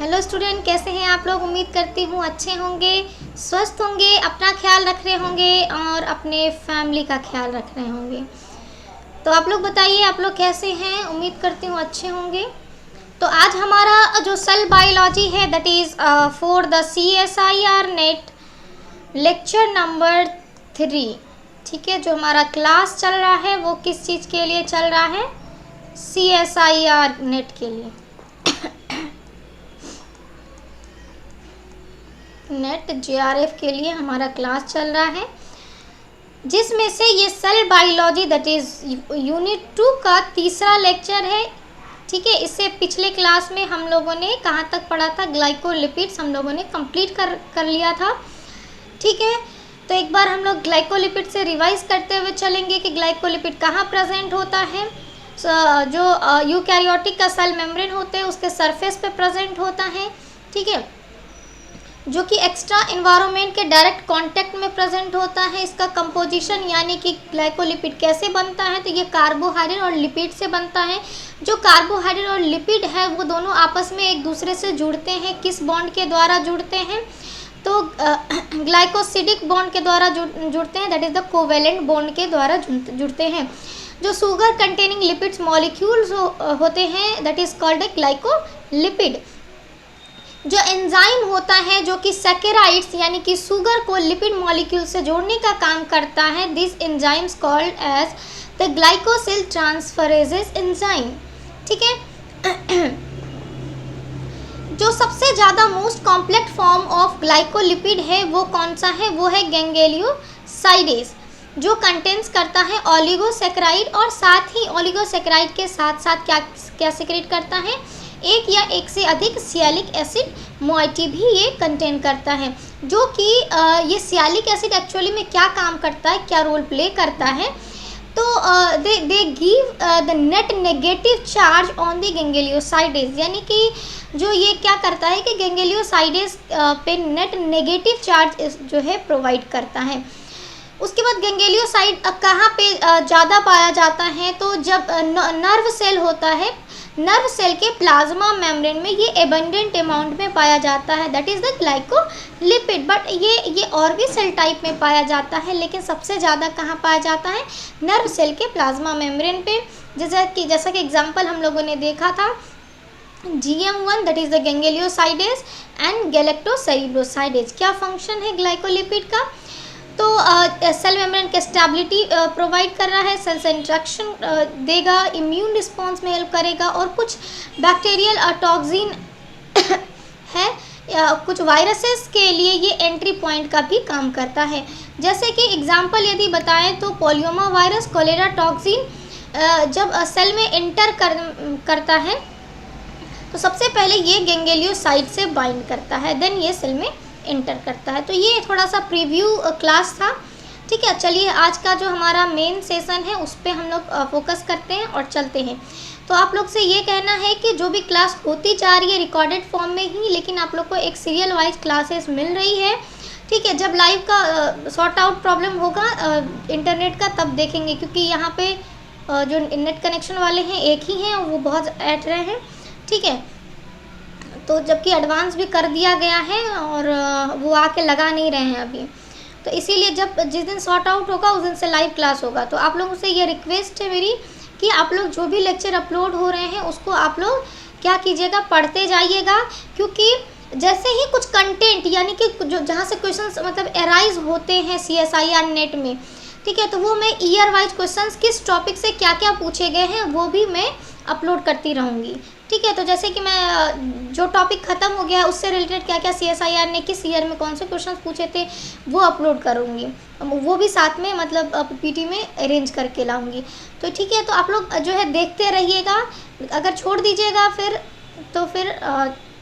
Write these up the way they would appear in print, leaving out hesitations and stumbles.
Hello student, कैसे हैं आप लोग। उम्मीद करती हूँ अच्छे होंगे, स्वस्थ होंगे, अपना ख्याल रख रहे होंगे और अपने फैमिली का ख्याल रख रहे होंगे। तो आप लोग बताइए, आप लोग कैसे हैं। उम्मीद करती हूँ अच्छे होंगे। तो आज हमारा जो सेल बायोलॉजी है that is for the CSIR net lecture number 3। ठीक है, जो हमारा क्लास चल रहा है वो किस चीज़ के लिए चल रहा है, CSIR नेट के लिए, नेट JRF के लिए हमारा क्लास चल रहा है, जिसमें से ये cell biology that is unit 2 का तीसरा लेक्चर है। ठीक है, इससे पिछले क्लास में हम लोगों ने कहाँ तक पढ़ा था, ग्लाइकोलिपिड्स हम लोगों ने कंप्लीट कर लिया था। ठीक है, तो एक बार हम लोग ग्लाइकोलिपिड से रिवाइज करते हुए चलेंगे कि ग्लाइकोलिपिड कहाँ प्रेजेंट होता है। जो यूकैरियोटिक का सेल मेम्ब्रेन होते हैं उसके सरफेस पे प्रेजेंट होता है। ठीक है, जो कि एक्स्ट्रा एनवायरनमेंट के डायरेक्ट कांटेक्ट में प्रेजेंट होता है। इसका कंपोजिशन यानी कि ग्लाइकोलिपिड कैसे बनता है, तो ये कार्बोहाइड्रेट और लिपिड से बनता है। जो कार्बोहाइड्रेट और लिपिड है वो दोनों आपस में एक दूसरे से जुड़ते हैं। किस बॉन्ड के द्वारा जुड़ते हैं, तो ग्लाइकोसिडिक बॉन्ड के द्वारा जुड़ते हैं, that is the covalent bond के द्वारा जुड़ते हैं। जो शुगर कंटेनिंग लिपिड्स मॉलिक्यूल्स होते हैं that is called a glycolipid. जो एंजाइम होता है जो कि सैकेराइड्स यानी कि शुगर को लिपिड मॉलिक्यूल से जोड़ने का काम करता है, this enzymes called as the glycosyl transferases enzyme. ठीक है, जो सबसे ज़्यादा most complex form of glycolipid है वो कौन सा है, वो है गैंग्लियोसाइडेज, जो कंटेंस करता है ओलिगोसैकेराइड और साथ ही ओलिगोसैकेराइड के साथ साथ क्या सेक्रेट करता है, एक या एक से अधिक सियालिक एसिड मोइटी भी ये कंटेन करता है। जो कि ये सियालिक एसिड एक्चुअली में क्या काम करता है, क्या रोल प्ले करता है, तो they give the net negative charge on the gangliosides, यानी कि जो ये क्या करता है कि गैंग्लियोसाइडेज पे नेट नेगेटिव चार्ज जो है प्रोवाइड करता है। उसके बाद गैंग्लियोसाइड कहाँ पे ज़्यादा पाया जाता है, तो जब नर्व सेल होता है, नर्व सेल के प्लाज्मा मेम्ब्रेन में ये एबंडेंट अमाउंट में पाया जाता है, that is the glycolipid. But ये और भी सेल टाइप में पाया जाता है, लेकिन सबसे ज़्यादा कहाँ पाया जाता है, नर्व सेल के प्लाज्मा मेम्ब्रेन पे। जैसा कि एग्जांपल हम लोगों ने देखा था GM1 that is the gangliosides and galactocerebrosides. क्या फंक्शन है ग्लाइकोलिपिड का, तो सेल मेम्ब्रेन के स्टेबिलिटी प्रोवाइड कर रहा है, सेल से इंट्रैक्शन देगा, इम्यून रिस्पॉन्स में हेल्प करेगा, और कुछ बैक्टीरियल टॉक्सिन है, कुछ वायरसेस के लिए ये एंट्री पॉइंट का भी काम करता है। जैसे कि एग्जांपल यदि बताएं तो पोलियोमा वायरस, कोलेरा टॉक्सिन जब सेल में एंटर करता है तो सबसे पहले ये गैंग्लियोसाइड से बाइंड करता है, देन ये सेल में इंटर करता है। तो ये थोड़ा सा प्रीव्यू क्लास था। ठीक है, चलिए आज का जो हमारा मेन सेशन है उस पर हम लोग फोकस करते हैं और चलते हैं। तो आप लोग से ये कहना है कि जो भी क्लास होती जा रही है रिकॉर्डेड फॉर्म में ही, लेकिन आप लोग को एक सीरियल वाइज क्लासेस मिल रही है। ठीक है, जब लाइव का सॉर्ट आउट प्रॉब्लम होगा इंटरनेट का तब देखेंगे, क्योंकि यहाँ पे जो नेट कनेक्शन वाले हैं एक ही हैं और वो बहुत ऐट रहे हैं। ठीक है, तो जबकि एडवांस भी कर दिया गया है और वो आके लगा नहीं रहे हैं अभी, तो इसीलिए जिस दिन सॉर्ट आउट होगा उस दिन से लाइव क्लास होगा। तो आप लोगों से ये रिक्वेस्ट है मेरी कि आप लोग जो भी लेक्चर अपलोड हो रहे हैं उसको आप लोग क्या कीजिएगा, पढ़ते जाइएगा, क्योंकि जैसे ही कुछ कंटेंट यानी कि जो जहाँ से क्वेश्चंस मतलब एराइज होते हैं CSIR नेट में, ठीक है, तो वो मैं ईयर वाइज क्वेश्चंस किस टॉपिक से क्या क्या पूछे गए हैं वो भी मैं अपलोड करती रहूँगी। ठीक है, तो जैसे कि मैं जो टॉपिक ख़त्म हो गया उससे रिलेटेड क्या क्या CSIR ने किस ईयर में कौन से क्वेश्चंस पूछे थे वो अपलोड करूँगी, वो भी साथ में मतलब PT में अरेंज करके लाऊँगी। तो ठीक है, तो आप लोग जो है देखते रहिएगा, अगर छोड़ दीजिएगा फिर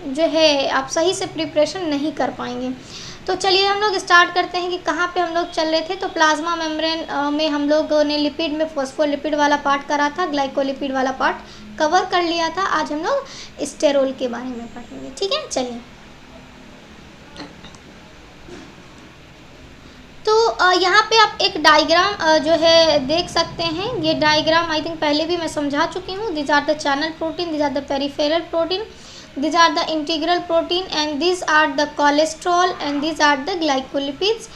जो है आप सही से प्रिपरेशन नहीं कर पाएंगे। तो चलिए हम लोग स्टार्ट करते हैं कि कहाँ पे हम लोग चल रहे थे। तो प्लाज्मा मेम्ब्रेन में हम लोगों ने लिपिड में फॉस्फोलिपिड वाला पार्ट करा था, ग्लाइकोलिपिड वाला पार्ट कवर कर लिया था। आज हम लोग स्टेरोल के बारे में पढ़ेंगे। ठीक है, चलिए। तो यहाँ पे आप एक डायग्राम जो है देख सकते हैं। ये डायग्राम आई थिंक पहले भी मैं समझा चुकी हूँ। This are the channel protein, this are the peripheral protein. These are the integral protein and these are the cholesterol and these are the glycolipids.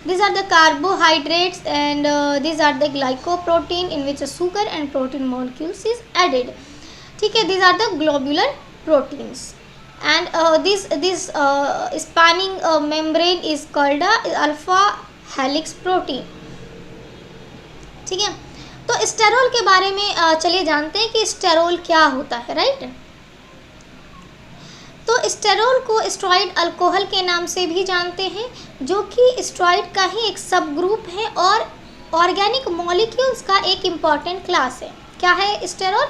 These are the carbohydrates and these are the glycoprotein in which a sugar and protein molecules is added. ठीक है, these are the globular proteins and this spanning membrane is called alpha helix protein. ठीक है, तो sterol के बारे में चलिए जानते हैं कि स्टेरोल क्या होता है, राइट। तो स्टेरोल को स्टेरॉइड अल्कोहल के नाम से भी जानते हैं, जो कि स्टेरॉइड का ही एक सब ग्रुप है और ऑर्गेनिक मॉलिक्यूल्स का एक इम्पॉर्टेंट क्लास है। क्या है स्टेरोल?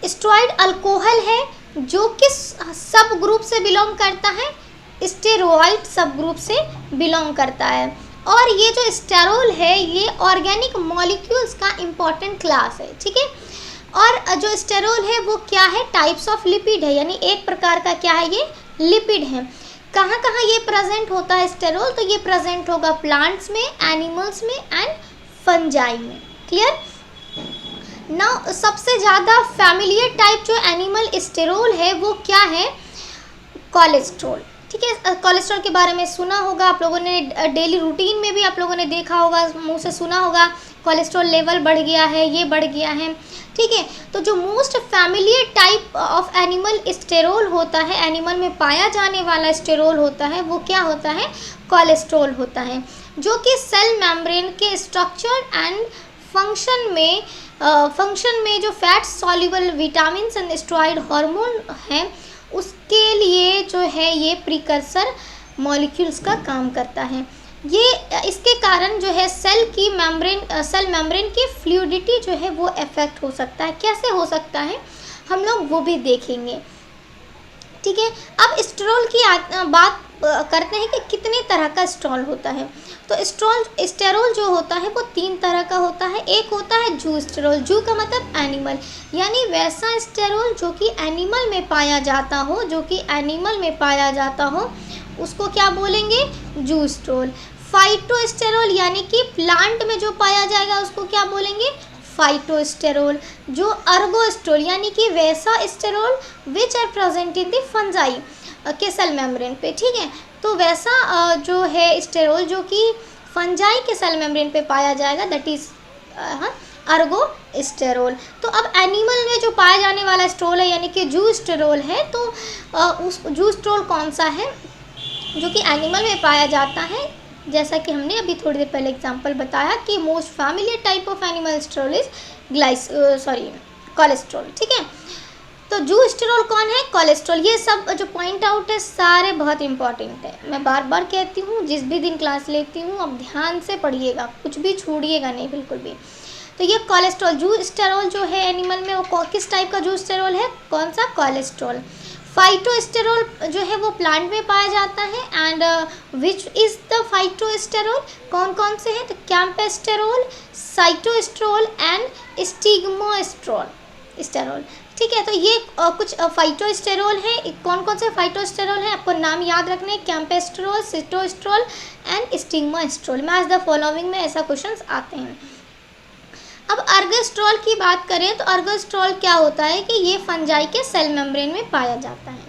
स्टेरॉइड अल्कोहल है जो कि सब ग्रुप से बिलोंग करता है, स्टेरॉइड सब ग्रुप से बिलोंग करता है। और ये जो स्टेरोल है ये ऑर्गेनिक मॉलिक्यूल्स का इम्पॉर्टेंट क्लास है, ठीक है। और जो स्टेरोल है वो क्या है? टाइप्स ऑफ लिपिड है, यानी एक प्रकार का क्या है, ये लिपिड है। कहाँ कहाँ ये प्रेजेंट होता है स्टेरोल? तो ये प्रेजेंट होगा प्लांट्स में, एनिमल्स में एंड फंजाई में। क्लियर? नाउ सबसे ज़्यादा फैमिलियर टाइप जो एनिमल स्टेरोल है वो क्या है? कोलेस्ट्रॉल। ठीक है, कोलेस्ट्रॉल के बारे में सुना होगा आप लोगों ने, डेली रूटीन में भी आप लोगों ने देखा होगा, मुंह से सुना होगा कोलेस्ट्रॉल लेवल बढ़ गया है, ये बढ़ गया है। ठीक है, तो जो most familiar type of animal sterol होता है, एनिमल में पाया जाने वाला स्टेरोल होता है, वो क्या होता है? कोलेस्ट्रॉल होता है, जो कि सेल मेम्ब्रेन के स्ट्रक्चर एंड फंक्शन में जो fat soluble vitamin and steroid hormone हैं उसके लिए जो है ये प्रीकर्सर मॉलिक्यूल्स का काम करता है। ये इसके कारण जो है सेल मेम्ब्रेन की फ्लूइडिटी जो है वो इफेक्ट हो सकता है। कैसे हो सकता है हम लोग वो भी देखेंगे। ठीक है, अब स्टेरोल की बात करते हैं कि कितने तरह का स्टेरोल होता है। तो स्टेरोल जो होता है वो 3 तरह का होता है। एक होता है जू स्टेरोल, जू का मतलब एनिमल, यानी वैसा स्टेरोल जो कि एनिमल में पाया जाता हो, उसको क्या बोलेंगे? जू स्टेरोल। फाइटोस्टेरोल यानी कि प्लांट में जो पाया जाएगा उसको क्या बोलेंगे? फाइटोस्टेरोल। जो अर्गोस्टेरोल यानी कि वैसा sterol which are present in the fungi के सेल मेम्ब्रेन पे। ठीक है, तो वैसा जो है स्टेरोल जो कि फंजाई के सेल मेम्ब्रेन पे पाया जाएगा, दैट इज अर्गोस्टेरोल। तो अब एनिमल में जो पाया जाने वाला स्टेरोल है यानी कि जू स्टेरोल है, तो उस जू स्टेरोल कौन सा है जो कि एनिमल में पाया जाता है? जैसा कि हमने अभी थोड़ी देर पहले एग्जांपल बताया कि most familiar type of animal sterol is cholesterol. ठीक है, तो जू स्टेरोल कौन है? कोलेस्ट्रॉल। ये सब जो पॉइंट आउट है सारे बहुत इंपॉर्टेंट है, मैं बार बार कहती हूँ, जिस भी दिन क्लास लेती हूँ अब ध्यान से पढ़िएगा, कुछ भी छोड़िएगा नहीं बिल्कुल भी। तो ये कोलेस्ट्रॉल, जू स्टेरोल जो है एनिमल में वो किस टाइप का जू स्टेरोल है? कौन सा? कोलेस्ट्रॉल। फाइटोस्टेरोल जो है वो प्लांट में पाया जाता है and which is the phytosterol? कौन कौन से हैं? तो कैम्पेस्टेरोल, साइटोस्टेरोल एंड स्टिग्मोस्टेरोल। ठीक है, तो ये कुछ फाइटोस्टेरोल है। कौन कौन से फाइटोस्टेरोल हैं आपको नाम याद रखने हैं? Campesterol, sitosterol and stigmasterol. Match the following में ऐसा क्वेश्चंस आते हैं। अब अर्गोस्टेरोल की बात करें तो अर्गोस्टेरोल क्या होता है कि ये फंजाई के सेल मेम्ब्रेन में पाया जाता है।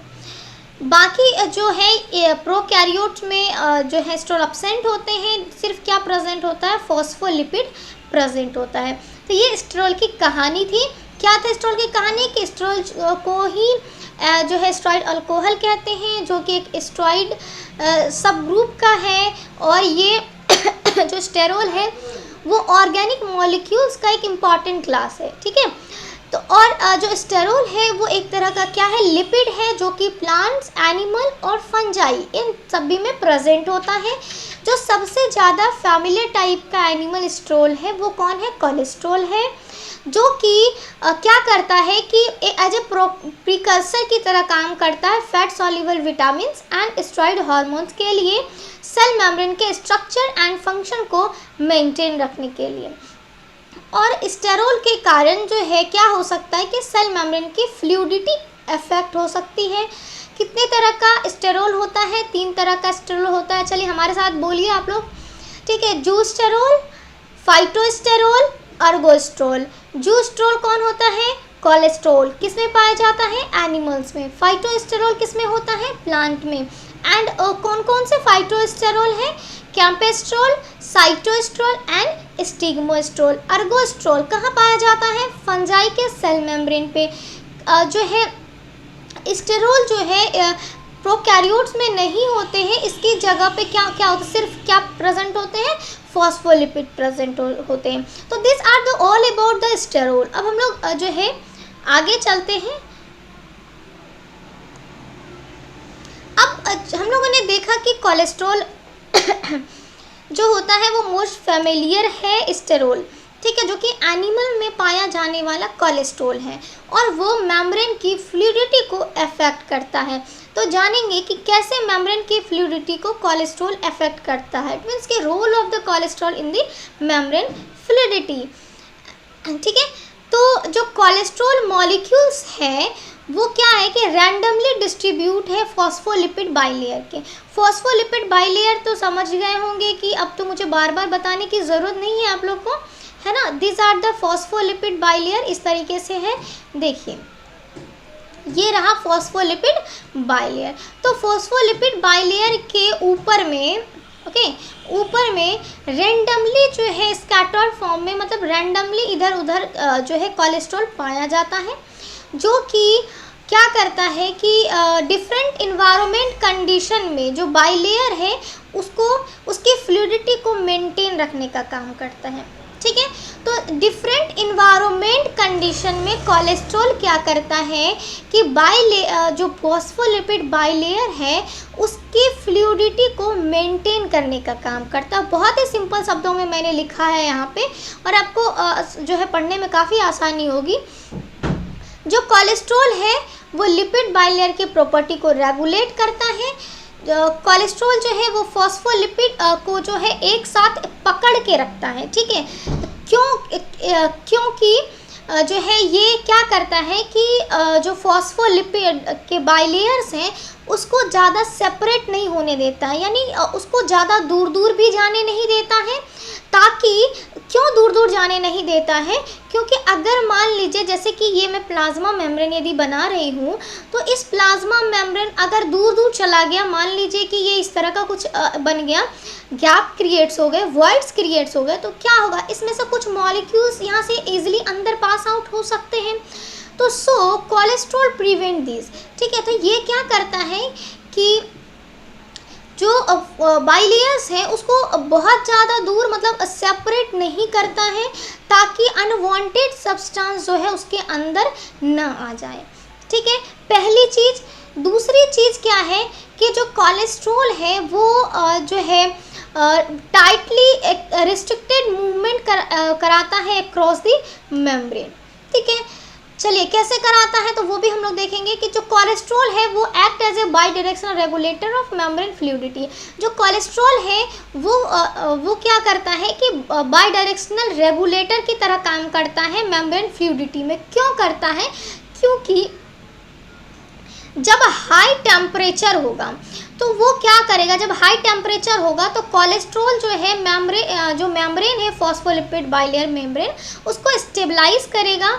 बाकी जो है प्रोकैरियोट्स में जो है स्टेरोल एब्सेंट होते हैं, सिर्फ क्या प्रेजेंट होता है? फॉस्फोलिपिड प्रेजेंट होता है। तो ये स्टेरोल की कहानी थी। क्या था स्टेरोल की कहानी? कि स्टेरोल को ही जो है स्टेरॉइड अल्कोहल कहते हैं, जो कि एक स्टेरॉइड सब ग्रुप का है, और ये जो स्टेरोल है वो ऑर्गेनिक मॉलिक्यूल्स का एक इम्पॉर्टेंट क्लास है। ठीक है, तो और जो स्टेरोल है वो एक तरह का क्या है? लिपिड है, जो कि प्लांट्स, एनिमल और फंजाई इन सभी में प्रेजेंट होता है। जो सबसे ज़्यादा फैमिलियर टाइप का एनिमल स्टेरोल है वो कौन है? कोलेस्ट्रॉल है, जो कि क्या करता है कि एज ए प्रीकर्सर की तरह काम करता है fat soluble vitamins and steroid hormones के लिए, सेल मेम्ब्रेन के स्ट्रक्चर एंड फंक्शन को मेंटेन रखने के लिए। और स्टेरोल के कारण जो है क्या हो सकता है कि सेल मेम्ब्रेन की फ्लूइडिटी इफेक्ट हो सकती है। कितने तरह का स्टेरोल होता है? 3 तरह का स्टेरोल होता है। चलिए हमारे साथ बोलिए आप लोग। ठीक है, जू स्टेरोल, फाइटोस्टेरोल, अर्गोस्टेरोल। जू स्टेरोल कौन होता है? कोलेस्ट्रॉल किस में पाया जाता है? एनिमल्स में। फाइटोस्टेरॉल किस में होता है? प्लांट में। एंड कौन कौन से फाइटोस्टेरॉल है? कैम्पेस्ट्रोल, साइटोस्ट्रोल एंड स्टिग्मोस्ट्रोल। अर्गोस्ट्रोल कहाँ पाया जाता है? फंजाई के सेल मेम्ब्रेन पे। जो है स्टेरोल जो है प्रोकैरियोट्स में नहीं होते हैं, इसकी जगह पे क्या क्या होता है? सिर्फ क्या प्रेजेंट होते हैं? फॉस्फोलिपिड प्रेजेंट होते हैं। तो this are the all about the sterol. अब हम लोग जो है आगे चलते हैं। अब हम लोगों ने देखा कि कोलेस्ट्रॉल जो होता है वो मोस्ट फेमिलियर है स्टेरोल, ठीक है, जो कि एनिमल में पाया जाने वाला कोलेस्ट्रॉल है और वो मेम्ब्रेन की फ्लूइडिटी को अफेक्ट करता है। तो जानेंगे कि कैसे मेम्ब्रेन की फ्लूइडिटी को कोलेस्ट्रॉल अफेक्ट करता है। इट मीन्स के role of the cholesterol in the membrane fluidity, ठीक है। तो जो कोलेस्ट्रॉल मॉलिक्यूल्स है वो क्या है कि रैंडमली डिस्ट्रीब्यूट है फॉस्फोलिपिड बाइलेयर के। फॉस्फोलिपिड बाइलेयर तो समझ गए होंगे कि अब तो मुझे बार बार बताने की ज़रूरत नहीं है आप लोग को, है ना। This are the phospholipid bilayer, इस तरीके से है, देखिए ये रहा फॉस्फोलिपिड बाइलेयर। तो फॉस्फोलिपिड बाइलेयर के ऊपर में ऊपर में रेंडमली जो है स्कैटर्ड फॉर्म में, मतलब रेंडमली इधर उधर जो है कोलेस्ट्रॉल पाया जाता है, जो कि क्या करता है कि डिफरेंट इन्वायरमेंट कंडीशन में जो बाइलेयर है उसको उसकी फ्लूइडिटी को मेंटेन रखने का काम करता है, ठीक है। तो डिफरेंट इन्वायरमेंट कंडीशन में कोलेस्ट्रॉल क्या करता है कि जो फॉस्फोलिपिड बाइलेयर है उसकी फ्लूइडिटी को मेंटेन करने का काम करता है। बहुत ही सिंपल शब्दों में मैंने लिखा है यहाँ पे और आपको जो है पढ़ने में काफ़ी आसानी होगी। जो कोलेस्ट्रॉल है वो लिपिड बाइलेयर की प्रॉपर्टी को रेगुलेट करता है। कोलेस्ट्रॉल जो है वो फॉस्फोलिपिड को जो है एक साथ पकड़ के रखता है, ठीक है। क्योंकि जो है ये क्या करता है कि जो फॉस्फोलिपिड के बाइलेयर्स हैं उसको ज़्यादा सेपरेट नहीं होने देता है, यानी उसको ज़्यादा दूर दूर भी जाने नहीं देता है। ताकि क्यों दूर दूर जाने नहीं देता है? क्योंकि अगर मान लीजिए जैसे कि ये मैं प्लाज्मा मेम्ब्रेन यदि बना रही हूँ तो इस प्लाज्मा मेम्ब्रेन अगर दूर दूर चला गया, मान लीजिए कि ये इस तरह का कुछ बन गया, गैप क्रिएट्स हो गए, वॉइड्स क्रिएट्स हो गए, तो क्या होगा? इसमें से कुछ मॉलिक्यूल्स यहाँ से इजीली अंदर पास आउट हो सकते हैं। तो सो कोलेस्ट्रॉल प्रिवेंट दिस, ठीक है। तो ये क्या करता है कि जो बाइलेयर्स है उसको बहुत ज़्यादा दूर मतलब सेपरेट नहीं करता है ताकि अनवांटेड सब्सटेंस जो है उसके अंदर ना आ जाए, ठीक है, पहली चीज़। दूसरी चीज़ क्या है कि जो कोलेस्ट्रॉल है वो जो है टाइटली रिस्ट्रिक्टेड मूवमेंट कराता है अक्रॉस द मेम्ब्रेन, ठीक है। चलिए कैसे कराता है तो वो भी हम लोग देखेंगे कि जो कोलेस्ट्रॉल है वो act as a bidirectional regulator of membrane fluidity. जो कोलेस्ट्रॉल है वो क्या करता है कि बाई डायरेक्शनल रेगुलेटर की तरह काम करता है मेम्ब्रेन फ्लूइडिटी में। क्यों करता है? क्योंकि जब हाई टेम्परेचर होगा तो वो क्या करेगा, जब हाई टेम्परेचर होगा तो कोलेस्ट्रॉल जो है जो मेम्ब्रेन है फॉस्फोलिपिड बाइलेयर मेम्ब्रेन उसको स्टेबलाइज करेगा,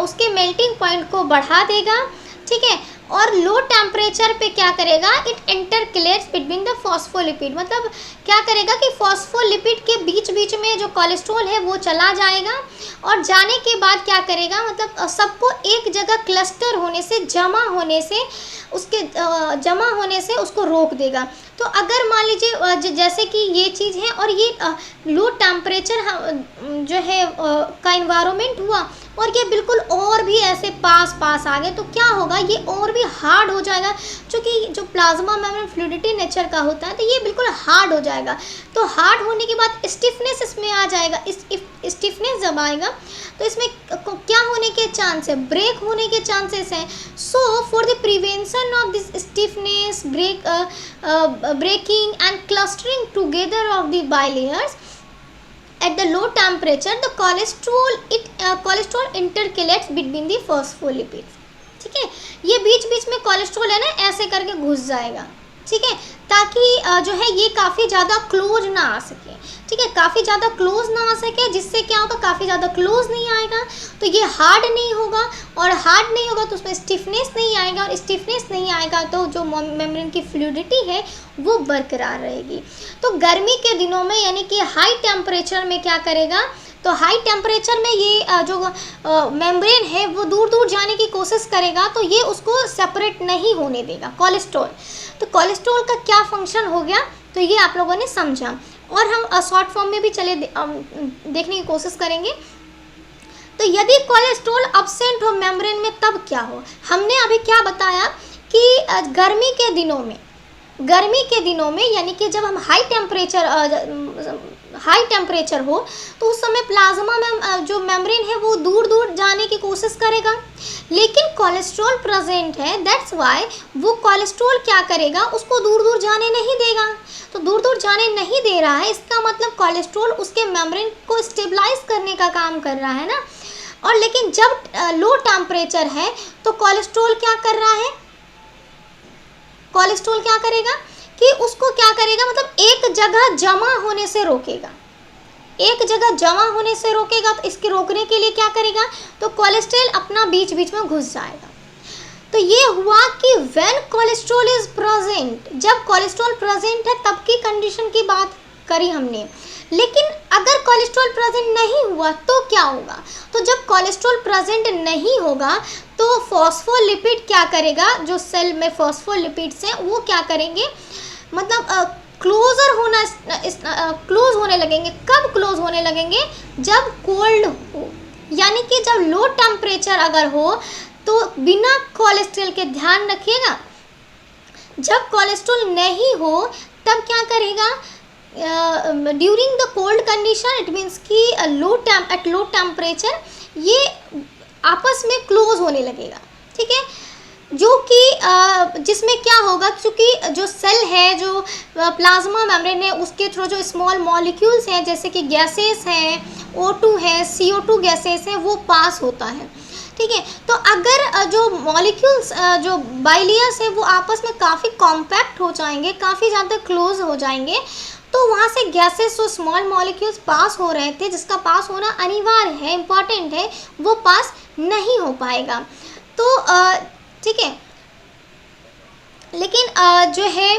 उसके मेल्टिंग पॉइंट को बढ़ा देगा, ठीक है। और लो टेम्परेचर पे क्या करेगा? इट इंटरकलेट्स बिटवीन द फॉस्फोलिपिड, मतलब क्या करेगा कि फॉस्फोलिपिड के बीच बीच में जो कोलेस्ट्रॉल है वो चला जाएगा और जाने के बाद क्या करेगा, मतलब सबको एक जगह क्लस्टर होने से जमा होने से उसको रोक देगा। तो अगर मान लीजिए जैसे कि ये चीज़ है और ये लो टेम्परेचर जो है का इन्वायरमेंट हुआ और ये बिल्कुल और भी ऐसे पास आ गए तो क्या होगा, ये और भी हार्ड हो जाएगा। क्योंकि जो प्लाज्मा मेम्ब्रेन फ्लूइडिटी नेचर का होता है तो ये बिल्कुल हार्ड हो जाएगा। तो हार्ड होने के बाद स्टिफनेस इसमें आ जाएगा। स्टिफनेस जब आएगा तो इसमें क्या होने के चांस है? ब्रेक होने के चांसेस हैं। So for the prevention of this stiffness, breaking and clustering together of the bilayers at the low temperature, the cholesterol intercalates between the phospholipids, ठीक है। ये बीच बीच में कोलेस्ट्रॉल है ना ऐसे करके घुस जाएगा, ठीक है, ताकि जो है ये काफ़ी ज़्यादा क्लोज ना आ सके, ठीक ठीक है, काफ़ी ज़्यादा क्लोज ना आ सके, जिससे क्या होगा, काफ़ी ज़्यादा क्लोज नहीं आएगा तो ये हार्ड नहीं होगा, और हार्ड नहीं होगा तो उसमें स्टिफनेस नहीं आएगा, और स्टिफनेस नहीं आएगा तो जो मेम्ब्रेन की फ्लूइडिटी है वो बरकरार रहेगी। तो गर्मी के दिनों में यानी कि हाई टेम्परेचर में क्या करेगा, तो हाई टेम्परेचर में ये जो मेम्ब्रेन है वो दूर दूर जाने की कोशिश करेगा, तो ये उसको सेपरेट नहीं होने देगा कोलेस्ट्रॉल। तो कोलेस्ट्रॉल का क्या फंक्शन हो गया, तो ये आप लोगों ने समझा, और हम शॉर्ट फॉर्म में भी चले देखने की कोशिश करेंगे। तो यदि कोलेस्ट्रॉल अब्सेंट हो मेम्ब्रेन में तब क्या हो, हमने अभी क्या बताया कि गर्मी के दिनों में यानी कि जब हम हाई टेम्परेचर हो तो उस समय प्लाज्मा में जो मेम्ब्रेन है वो दूर दूर जाने की कोशिश करेगा, लेकिन कोलेस्ट्रॉल प्रेजेंट है, दैट्स वाई वो कोलेस्ट्रॉल क्या करेगा, उसको दूर दूर जाने नहीं देगा। तो दूर दूर जाने नहीं दे रहा है, इसका मतलब कोलेस्ट्रॉल उसके मेम्ब्रेन को स्टेबलाइज करने का काम कर रहा है ना। और लेकिन जब लो टेम्परेचर है तो कोलेस्ट्रॉल क्या कर रहा है, कोलेस्ट्रॉल क्या करेगा कि उसको क्या करेगा, मतलब एक जगह जमा होने से रोकेगा, एक जगह जमा होने से रोकेगा। तो इसके रोकने के लिए क्या करेगा, तो कोलेस्ट्रॉल अपना बीच बीच में घुस जाएगा। तो ये हुआ कि व्हेन कोलेस्ट्रॉल इज प्रेजेंट, जब कोलेस्ट्रॉल प्रेजेंट है तब की कंडीशन की बात करी हमने। लेकिन अगर कोलेस्ट्रॉल प्रेजेंट नहीं हुआ तो क्या होगा, तो जब कोलेस्ट्रॉल प्रेजेंट नहीं होगा तो फॉस्फोलिपिड क्या करेगा, जो सेल में फॉस्फोलिपिड्स हैं वो क्या करेंगे, मतलब क्लोज होने लगेंगे। कब क्लोज होने लगेंगे, जब कोल्ड हो, यानी कि जब लो टेम्परेचर अगर हो तो बिना कोलेस्ट्रॉल के, ध्यान रखिएगा, जब कोलेस्ट्रॉल नहीं हो तब क्या करेगा, during the cold condition, it means कि एट लो टेम्परेचर ये आपस में क्लोज होने लगेगा, ठीक है, जो कि जिसमें क्या होगा, क्योंकि जो सेल है, जो प्लाज्मा मेम्ब्रेन है, उसके थ्रू जो स्मॉल मॉलिक्यूल्स हैं जैसे कि गैसेस हैं, O2 है, CO2 गैसेस हैं, वो पास होता है, ठीक है। तो अगर जो मॉलिक्यूल्स जो बाइलियर्स है वो आपस में काफ़ी कॉम्पैक्ट हो जाएंगे, काफ़ी ज़्यादा क्लोज हो जाएंगे, तो वहाँ से गैसेस जो स्मॉल मॉलिक्यूल्स पास हो रहे थे, जिसका पास होना अनिवार्य है, इम्पॉर्टेंट है, वो पास नहीं हो पाएगा। तो ठीक है, लेकिन जो है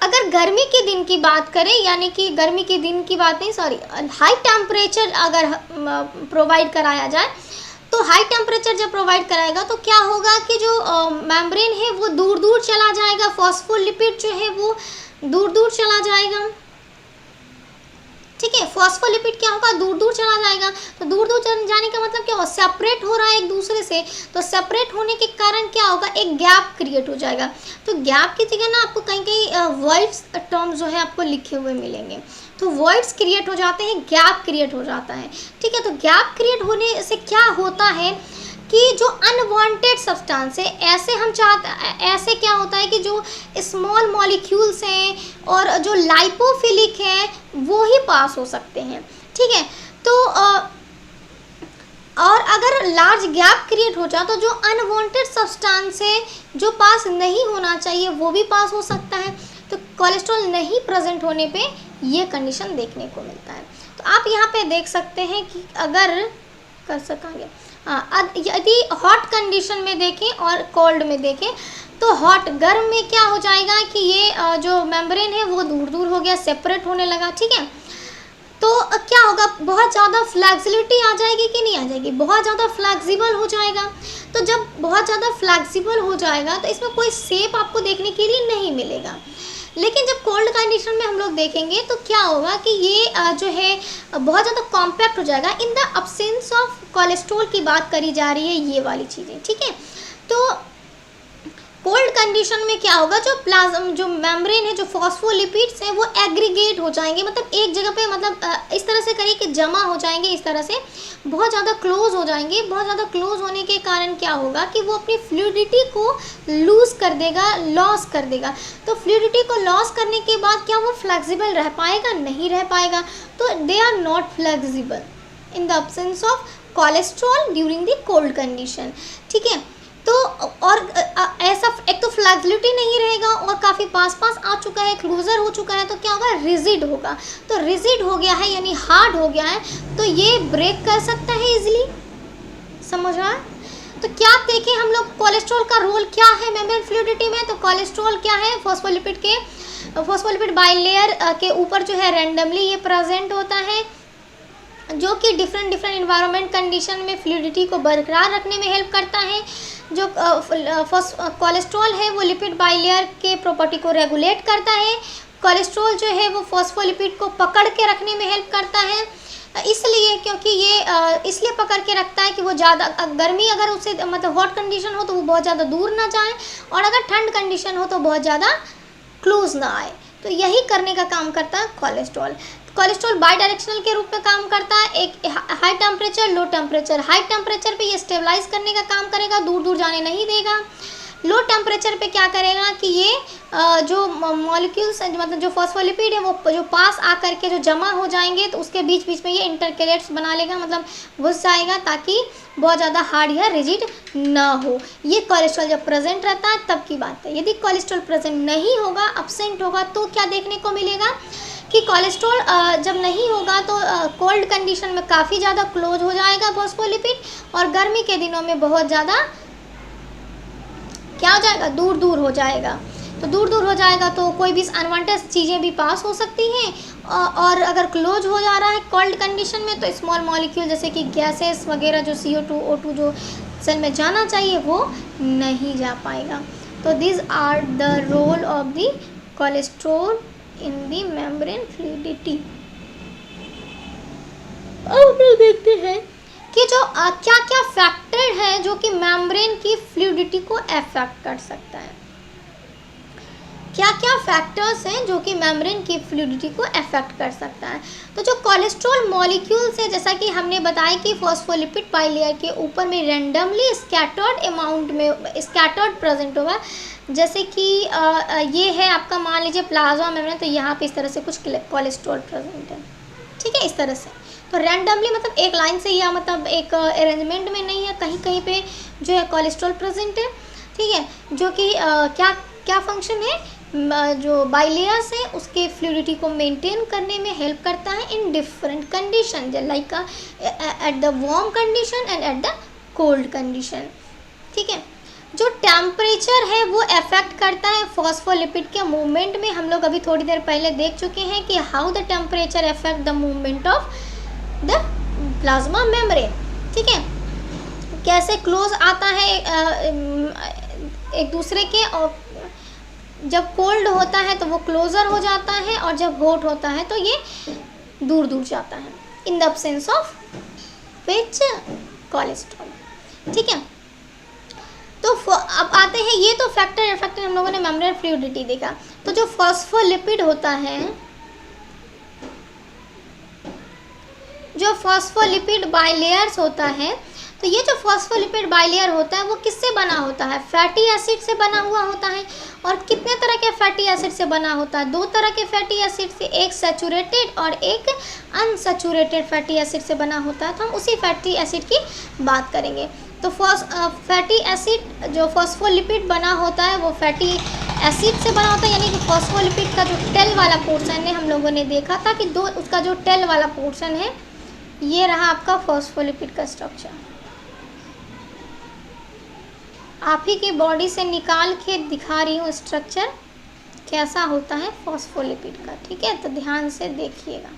अगर गर्मी के दिन की बात करें, यानी कि गर्मी के दिन की बात नहीं, सॉरी, हाई टेम्परेचर अगर प्रोवाइड कराया जाए, तो हाई टेम्परेचर जब प्रोवाइड कराएगा तो क्या होगा कि जो मेम्ब्रेन है वो दूर दूर चला जाएगा, फॉस्फोलिपिड जो है वो दूर दूर चला जाएगा, ठीक है। फॉस्फोलिपिड क्या होगा, दूर दूर चला जाएगा। तो दूर दूर जाने का मतलब क्या होगा, सेपरेट हो रहा है एक दूसरे से, तो सेपरेट होने के कारण क्या होगा, एक गैप क्रिएट हो जाएगा। तो गैप की जगह ना आपको कहीं कहीं वर्ड्स टर्म जो है आपको लिखे हुए मिलेंगे, तो वर्ड्स क्रिएट हो जाते हैं, गैप क्रिएट हो जाता है, ठीक है। तो गैप क्रिएट होने से क्या होता है कि जो अनवांटेड सब्सटेंस है, ऐसे क्या होता है कि जो स्मॉल मॉलिक्यूल्स हैं और जो लाइपोफिलिक हैं वो ही पास हो सकते हैं, ठीक है। तो और अगर लार्ज गैप क्रिएट हो जाए तो जो अनवांटेड सब्सटेंस है जो पास नहीं होना चाहिए वो भी पास हो सकता है। तो कोलेस्ट्रॉल नहीं प्रेजेंट होने पे ये कंडीशन देखने को मिलता है। तो आप यहाँ पे देख सकते हैं कि अगर कर सकेंगे, यदि हॉट कंडीशन में देखें और कोल्ड में देखें, तो हॉट गर्म में क्या हो जाएगा कि ये जो मेम्ब्रेन है वो दूर दूर हो गया, सेपरेट होने लगा, ठीक है। तो क्या होगा, बहुत ज़्यादा फ्लेक्सिबिलिटी आ जाएगी कि नहीं आ जाएगी, बहुत ज़्यादा फ्लेक्सिबल हो जाएगा। तो जब बहुत ज़्यादा फ्लेक्सिबल हो जाएगा तो इसमें कोई शेप आपको देखने के लिए नहीं मिलेगा। लेकिन जब कोल्ड कंडीशन में हम लोग देखेंगे तो क्या होगा कि ये जो है बहुत ज़्यादा कॉम्पैक्ट हो जाएगा। इन द अब्सेंस ऑफ कोलेस्ट्रॉल की बात करी जा रही है, ये वाली चीज़ें, ठीक है। तो कोल्ड कंडीशन में क्या होगा, जो मेम्ब्रेन है, जो फॉस्फोलिपिड्स हैं वो एग्रीगेट हो जाएंगे, मतलब एक जगह पे, मतलब इस तरह से करिए कि जमा हो जाएंगे, इस तरह से बहुत ज़्यादा क्लोज हो जाएंगे। बहुत ज़्यादा क्लोज होने के कारण क्या होगा कि वो अपनी फ्लूइडिटी को लूज़ कर देगा, लॉस कर देगा। तो फ्लूइडिटी को लॉस करने के बाद क्या वो फ्लेक्सिबल रह पाएगा, नहीं रह पाएगा। तो they are not flexible in the absence of cholesterol during the cold condition, ठीक है। तो और ऐसा एक तो फ्लेक्सिबिलिटी नहीं रहेगा और काफ़ी पास पास आ चुका है, क्लोजर हो चुका है, तो क्या होगा, रिजिड होगा। तो रिजिड हो गया है यानी हार्ड हो गया है, तो ये ब्रेक कर सकता है इजिली। समझ रहा है? तो क्या देखें हम लोग कोलेस्ट्रॉल का रोल क्या है मेम्ब्रेन फ्लूइडिटी में। तो कोलेस्ट्रॉल क्या है, फोस्फोलिपिड बाइलेयर के ऊपर जो है रेंडमली ये प्रेजेंट होता है, जो कि डिफरेंट इन्वायरमेंट कंडीशन में फ्लूइडिटी को बरकरार रखने में हेल्प करता है। जो कोलेस्ट्रॉल है वो लिपिड बाइलेयर के प्रॉपर्टी को रेगुलेट करता है। कोलेस्ट्रॉल जो है वो फॉस्फोलिपिड को पकड़ के रखने में हेल्प करता है, इसलिए क्योंकि ये इसलिए पकड़ के रखता है कि वो ज़्यादा गर्मी अगर उससे मतलब हॉट कंडीशन हो तो वो बहुत ज़्यादा दूर ना जाए, और अगर ठंड कंडीशन हो तो बहुत ज़्यादा क्लोज ना आए। तो यही करने का काम करता है कोलेस्ट्रॉल। कोलेस्ट्रॉल बाई डायरेक्शनल के रूप में काम करता है, एक high temperature low temperature. High temperature पे ये स्टेबलाइज करने का काम करेगा, दूर दूर जाने नहीं देगा। लो टेम्परेचर पे क्या करेगा कि ये जो मॉलिक्यूल्स मतलब जो फॉस्फोलिपिड है वो जो पास आकर के जो जमा हो जाएंगे तो उसके बीच बीच में ये इंटरकेलेट्स बना लेगा, मतलब घुस जाएगा, ताकि बहुत ज़्यादा हार्ड या रिजिड ना हो। ये कोलेस्ट्रॉल जब प्रेजेंट रहता है तब की बात है। यदि कोलेस्ट्रॉल प्रेजेंट नहीं होगा, अब्सेंट होगा, तो क्या देखने को मिलेगा कि कोलेस्ट्रॉल जब नहीं होगा तो कोल्ड कंडीशन में काफ़ी ज़्यादा क्लोज हो जाएगा फॉस्फोलिपिड, और गर्मी के दिनों में बहुत ज़्यादा क्या हो जाएगा, दूर दूर हो जाएगा। तो दूर दूर हो जाएगा तो कोई भी अनवांटेड चीज़ें भी पास हो सकती हैं, और अगर क्लोज हो जा रहा है कोल्ड कंडीशन में तो स्मॉल मॉलिक्यूल जैसे कि गैसेस वगैरह जो CO2 O2 जो सेल में जाना चाहिए वो नहीं जा पाएगा। तो this are the role of the cholesterol in the membrane fluidity. अब हम देखते हैं कि जो क्या क्या फैक्टर है जो कि मेम्ब्रेन की फ्लूइडिटी को अफेक्ट कर सकता है। क्या क्या फैक्टर्स हैं जो कि मेम्ब्रेन की फ्लूइडिटी को अफेक्ट कर सकता है। तो जो कोलेस्ट्रॉल मॉलिक्यूल्स है, जैसा कि हमने बताया कि फॉस्फोलिपिड बाइलेयर के ऊपर में रैंडमली स्कैटर्ड अमाउंट में स्कैटर्ड प्रेजेंट होगा, जैसे कि ये है आपका मान लीजिए प्लाज्मा मेम्ब्रेन, तो यहाँ पे इस तरह से कुछ कोलेस्ट्रॉल प्रेजेंट है, ठीक है, इस तरह से। तो रैंडमली मतलब एक लाइन से या मतलब एक अरेंजमेंट में नहीं है, कहीं कहीं पे जो है कोलेस्ट्रॉल प्रेजेंट है, ठीक है, जो कि क्या क्या फंक्शन है, जो बाइलेयर्स है उसके फ्लूइडिटी को मेंटेन करने में हेल्प करता है in different condition, like at the warm condition and at the cold condition, ठीक है। जो टेम्परेचर है वो अफेक्ट करता है फॉस्फोलिपिड के मूवमेंट में। हम लोग अभी थोड़ी देर पहले देख चुके हैं कि how the temperature affect the movement of the plasma membrane, ठीक है, कैसे क्लोज आता है एक दूसरे के, और जब कोल्ड होता है तो वो क्लोजर हो जाता है, और जब हॉट होता है तो ये दूर दूर जाता है, in the absence of which cholesterol, ठीक है। तो अब आते हैं, ये तो फैक्टर हम लोगों ने मेम्ब्रेन फ्लूइडिटी देखा। तो जो फॉस्फोलिपिड होता है, जो फॉस्फोलिपिड बाइलेयर्स होता है, तो ये जो फॉस्फोलिपिड बाइलेयर होता है वो किससे बना होता है, फैटी एसिड से बना हुआ होता है। और कितने तरह के फैटी एसिड से बना होता है, दो तरह के फैटी एसिड से, एक सैचुरेटेड और एक अनसैचुरेटेड फैटी एसिड से बना होता है। तो हम उसी फैटी एसिड की बात करेंगे। तो फैटी एसिड जो फॉस्फोलिपिड बना होता है वो फैटी एसिड से बना होता है, यानी कि फॉस्फोलिपिड का जो टेल वाला पोर्शन है हम लोगों ने देखा था कि दो, उसका जो टेल वाला पोर्शन है ये रहा आपका फॉस्फोलिपिड का स्ट्रक्चर। आप ही की बॉडी से निकाल के दिखा रही हूँ स्ट्रक्चर कैसा होता है फॉस्फोलिपिड का, ठीक है, तो ध्यान से देखिएगा,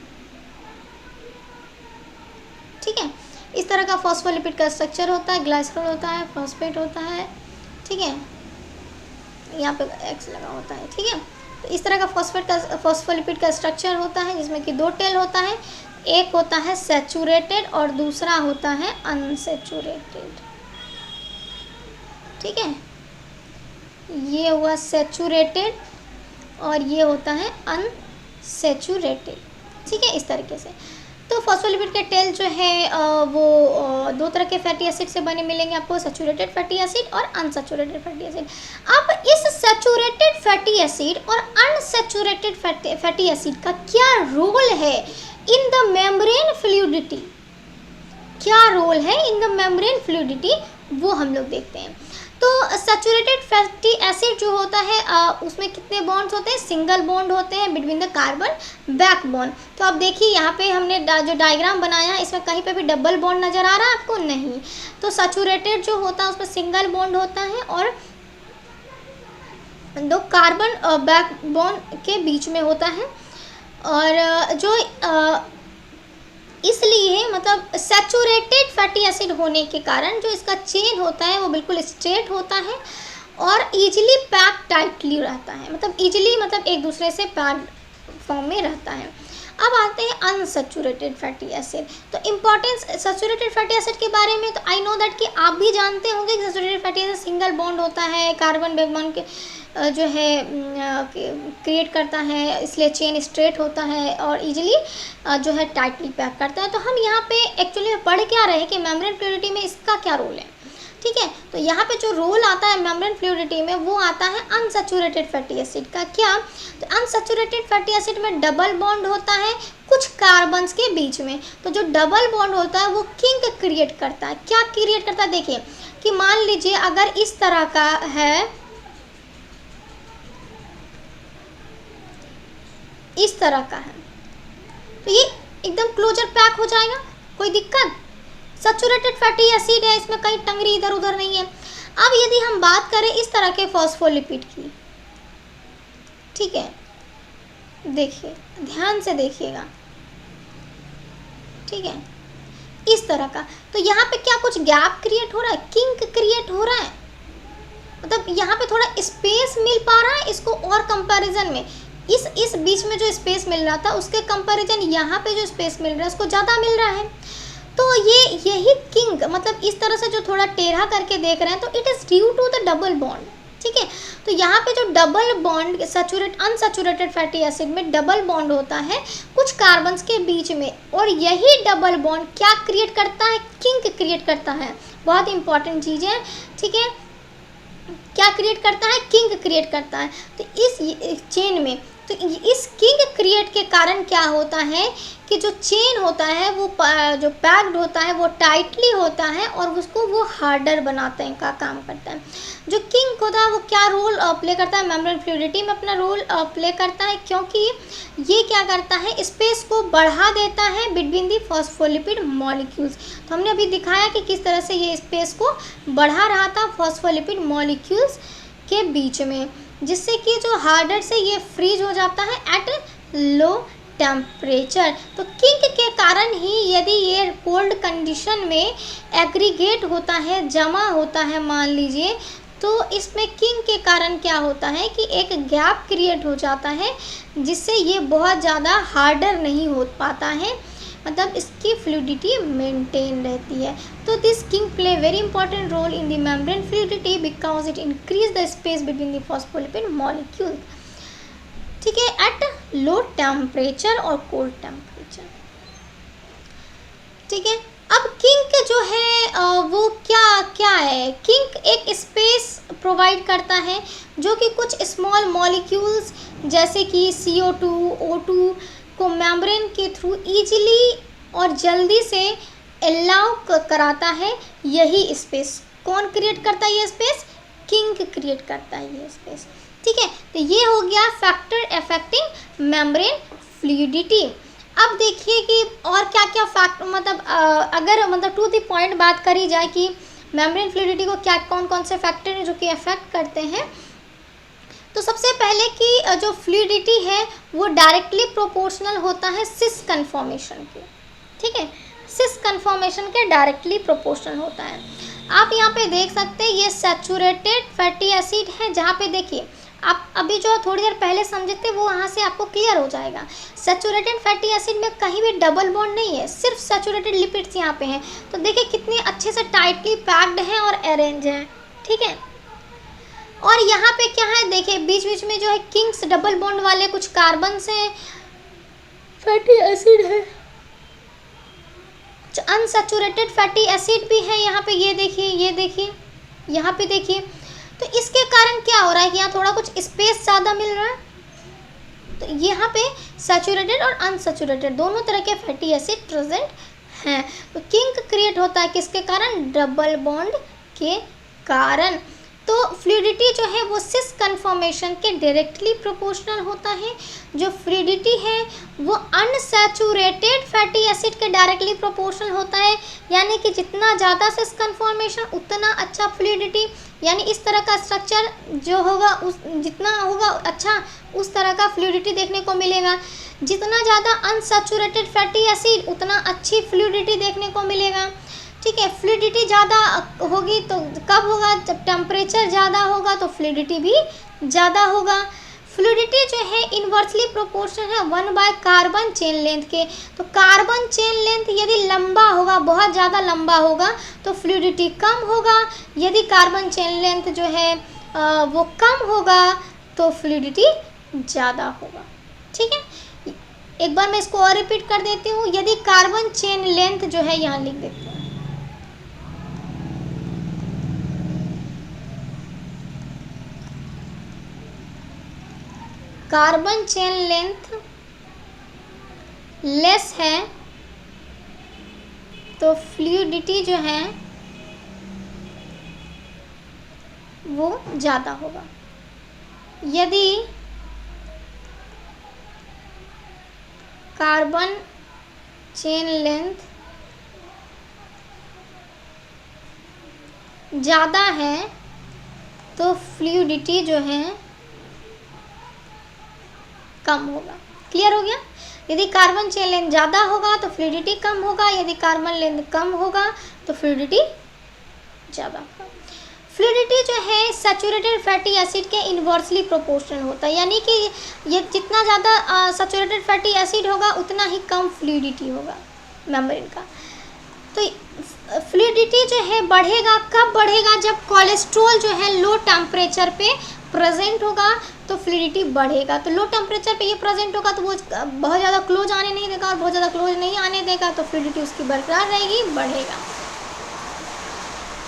ठीक है। इस तरह का फॉस्फोलिपिड का स्ट्रक्चर होता है, ग्लाइसरॉल होता है, फॉस्फेट होता है, ठीक है, यहाँ पे एक्स लगा होता है, ठीक है। तो इस तरह का फॉस्फोलिपिड का स्ट्रक्चर होता है जिसमें कि दो टेल होता है, एक होता है सैचुरेटेड और दूसरा होता है अनसैचुरेटेड, ठीक है। ये हुआ सैचुरेटेड और ये होता है अनसैचुरेटेड, ठीक है, इस तरीके से। तो फॉस्फोलिपिड के टेल जो है वो दो तरह के फैटी एसिड से बने मिलेंगे आपको, सैचुरेटेड फैटी एसिड और अनसैचुरेटेड फैटी एसिड। अब इस सैचुरेटेड फैटी एसिड और अनसैचुरेटेड फैटी एसिड का क्या रोल है इन द मेम्ब्रेन फ्लूइडिटी, क्या रोल है इन द मेम्ब्रेन फ्लूइडिटी, वो हम लोग देखते हैं। तो सैचुरेटेड फैटी एसिड जो होता है उसमें कितने बॉन्ड्स होते हैं, सिंगल बॉन्ड होते हैं बिटवीन द कार्बन बैकबोन। तो अब देखिए यहाँ पे हमने जो डायग्राम बनाया है इसमें कहीं पे भी डबल बॉन्ड नज़र आ रहा है आपको, नहीं। तो सैचुरेटेड जो होता है उसमें सिंगल बॉन्ड होता है और दो कार्बन बैकबोन के बीच में होता है। और जो इसलिए मतलब सैचुरेटेड फैटी एसिड होने के कारण जो इसका चेन होता है वो बिल्कुल स्ट्रेट होता है और इजीली पैक टाइटली रहता है, मतलब इजीली मतलब एक दूसरे से पैक्ड फॉर्म में रहता है। अब आते हैं अनसैचुरेटेड फैटी एसिड। तो इम्पॉर्टेंस सैचुरेटेड फैटी एसिड के बारे में तो आई नो दैट कि आप भी जानते होंगे कि saturated fatty acid single bond होता है, कार्बन बैकबोन के जो है क्रिएट करता है, इसलिए चेन स्ट्रेट होता है और इजीली जो है टाइटली पैक करता है। तो हम यहाँ पे एक्चुअली पढ़ क्या रहे हैं कि मेम्ब्रेन फ्लूइडिटी में इसका क्या रोल है, ठीक है। तो यहाँ पे जो रोल आता है मेम्ब्रेन फ्लूइडिटी में वो आता है अनसैचुरेटेड फैटी एसिड का। क्या? तो अनसैचुरेटेड फैटी एसिड में डबल बॉन्ड होता है कुछ कार्बन्स के बीच में। तो जो डबल बॉन्ड होता है वो किंक क्रिएट करता है। क्या क्रिएट करता है? देखिए कि मान लीजिए अगर इस तरह का है, इस तरह का है, तो ये एकदम क्लोजर पैक हो जाएगा, कोई दिक्कत। सैचुरेटेड फैटी एसिड है, इसमें कहीं टंगरी इधर उधर नहीं है। अब यदि हम बात करें इस तरह के फॉस्फोलिपिड की, ठीक है, देखिए ध्यान से देखिएगा, ठीक है, इस तरह का, तो यहाँ पे क्या कुछ गैप क्रिएट हो रहा है, किंक क्रिएट हो रहा है, मतलब यहाँ पे थोड़ा स्पेस मिल पा रहा है इसको और कंपैरिजन में। इस बीच में जो स्पेस मिल रहा था उसके कंपैरिजन यहाँ पे जो स्पेस मिल रहा है उसको ज़्यादा मिल रहा है। तो यही किंग मतलब इस तरह से जो थोड़ा टेढ़ा करके देख रहे हैं, तो it is due to the double bond, ठीक है। तो यहाँ पे जो double bond unsaturated fatty acid में डबल बॉन्ड होता है कुछ कार्बन्स के बीच में, और यही डबल बॉन्ड क्या क्रिएट करता है, किंग क्रिएट करता है। बहुत इंपॉर्टेंट चीज़ है, ठीक है। क्या क्रिएट करता है? किंग क्रिएट करता है। तो इस चेन में, तो इस किंग क्रिएट के कारण क्या होता है कि जो चेन होता है वो जो पैक्ड होता है वो टाइटली होता है और उसको वो हार्डर बनाते हैं का काम करता है। जो किंग होता है वो क्या रोल प्ले करता है, मेम्ब्रेन फ्लूइडिटी में अपना रोल प्ले करता है, क्योंकि ये क्या करता है, स्पेस को बढ़ा देता है बिटवीन दी फॉस्फोलिपिड मॉलिक्यूल्स। तो हमने अभी दिखाया कि किस तरह से ये स्पेस को बढ़ा रहा था फॉस्फोलिपिड मॉलिक्यूल्स के बीच में, जिससे कि जो हार्डर से ये फ्रीज हो जाता है एट लो टेम्परेचर। तो किंक के कारण ही यदि ये कोल्ड कंडीशन में एग्रीगेट होता है, जमा होता है मान लीजिए, तो इसमें किंक के कारण क्या होता है कि एक गैप क्रिएट हो जाता है जिससे ये बहुत ज़्यादा हार्डर नहीं हो पाता है, मतलब इसकी फ्लूइडिटी मेंटेन रहती है। तो this king play very important role in the membrane fluidity because it increase the space between the phospholipid molecule, ठीक है, एट लो टेम्परेचर और कोल्ड टेम्परेचर, ठीक है। अब किंक जो है वो क्या है, किंक एक स्पेस प्रोवाइड करता है जो कि कुछ स्मॉल मॉलिक्यूल्स जैसे कि CO2, O2 को मेम्ब्रेन के थ्रू इजीली और जल्दी से अलाउ कराता है। यही स्पेस कौन क्रिएट करता है? ये स्पेस किंक क्रिएट करता है ये स्पेस, ठीक है। तो ये हो गया फैक्टर अफेक्टिंग मेम्ब्रेन फ्लूइडिटी। अब देखिए कि और क्या क्या फैक्ट अगर टू द पॉइंट बात करी जाए कि मेम्ब्रेन फ्लूइडिटी को क्या कौन कौन से फैक्टर हैं जो कि अफेक्ट करते हैं, तो सबसे पहले कि जो फ्लूइडिटी है वो डायरेक्टली प्रोपोर्शनल होता है सिस कन्फॉर्मेशन के, ठीक है, सिस कन्फॉर्मेशन के डायरेक्टली प्रोपोर्शनल होता है। आप यहाँ पे देख सकते हैं ये सैचुरेटेड फैटी एसिड है, जहाँ पे देखिए आप अभी जो थोड़ी देर पहले समझे थे वो वहाँ से आपको क्लियर हो जाएगा। सैचुरेटेड फैटी एसिड में कहीं भी डबल बॉन्ड नहीं है, सिर्फ सैचुरेटेड लिपिड्स यहाँ पे हैं। तो देखिए कितने अच्छे से टाइटली पैक्ड हैं और अरेंज हैं, ठीक है। और यहाँ पे क्या है, देखिए बीच बीच में जो है किंग्स डबल बॉन्ड वाले कुछ कार्बन हैं, फैटी एसिड है, अनसैचुरेटेड फैटी एसिड भी है यहाँ पे, ये देखिए यहाँ पे देखिए। तो इसके कारण क्या हो रहा है कि यहाँ थोड़ा कुछ स्पेस ज़्यादा मिल रहा है। तो यहाँ पे सैचुरेटेड और अनसैचुरेटेड दोनों तरह के फैटी एसिड प्रेजेंट हैं। तो किंक क्रिएट होता है किसके कारण? डबल बॉन्ड के कारण। तो फ्लूइडिटी जो है वो सिस कन्फॉर्मेशन के डायरेक्टली प्रोपोर्शनल होता है। जो फ्लूइडिटी है वो अनसैचुरेटेड फैटी एसिड के डायरेक्टली प्रोपोर्शनल होता है, यानी कि जितना ज़्यादा सिस कन्फॉर्मेशन उतना अच्छा फ्लूइडिटी, यानी इस तरह का स्ट्रक्चर जो होगा उस जितना होगा अच्छा उस तरह का फ्लूइडिटी देखने को मिलेगा। जितना ज़्यादा अनसैचुरेटेड फैटी एसिड उतना अच्छी फ्लूइडिटी देखने को मिलेगा। ठीक है, फ्लूइडिटी ज़्यादा होगी तो कब होगा, जब टेम्परेचर ज़्यादा होगा तो फ्लूइडिटी भी ज़्यादा होगा। फ्लूइडिटी जो है इन्वर्सली प्रोपोर्शनल है 1 कार्बन चेन लेंथ के। तो कार्बन चेन लेंथ यदि लंबा होगा, बहुत ज़्यादा लंबा होगा तो फ्लूइडिटी कम होगा। यदि कार्बन चेन लेंथ जो है वो कम होगा तो फ्लूइडिटी ज़्यादा होगा। ठीक है, एक बार मैं इसको और रिपीट कर देती हूँ। यदि कार्बन चेन लेंथ जो है, यहाँ लिख देती हूँ, कार्बन चेन लेंथ लेस है तो फ्लूइडिटी जो है वो ज़्यादा होगा। यदि कार्बन चेन लेंथ ज़्यादा है तो फ्लूइडिटी जो है कम होगा। क्लियर हो गया? यदि कार्बन चेन लेंथ ज़्यादा होगा तो फ्लूइडिटी कम होगा, यदि कार्बन लेंथ कम होगा तो फ्लूइडिटी ज़्यादा होगा। फ्लूइडिटी जो है सैचुरेटेड फैटी एसिड के इन्वर्सली प्रोपोर्शनल होता है, यानी कि ये जितना ज़्यादा सैचुरेटेड फैटी एसिड होगा उतना ही कम फ्लूइडिटी होगा मेम्ब्रेन का। तो फ्लूइडिटी जो है बढ़ेगा, कब बढ़ेगा, जब कोलेस्ट्रॉल जो है लो टेम्परेचर पे प्रेजेंट होगा तो फ्लूइडिटी बढ़ेगा। तो लो टेम्परेचर पे ये प्रेजेंट होगा तो वो बहुत ज़्यादा क्लोज आने नहीं देगा, और बहुत ज़्यादा क्लोज नहीं आने देगा तो फ्लूइडिटी उसकी बरकरार रहेगी, बढ़ेगा।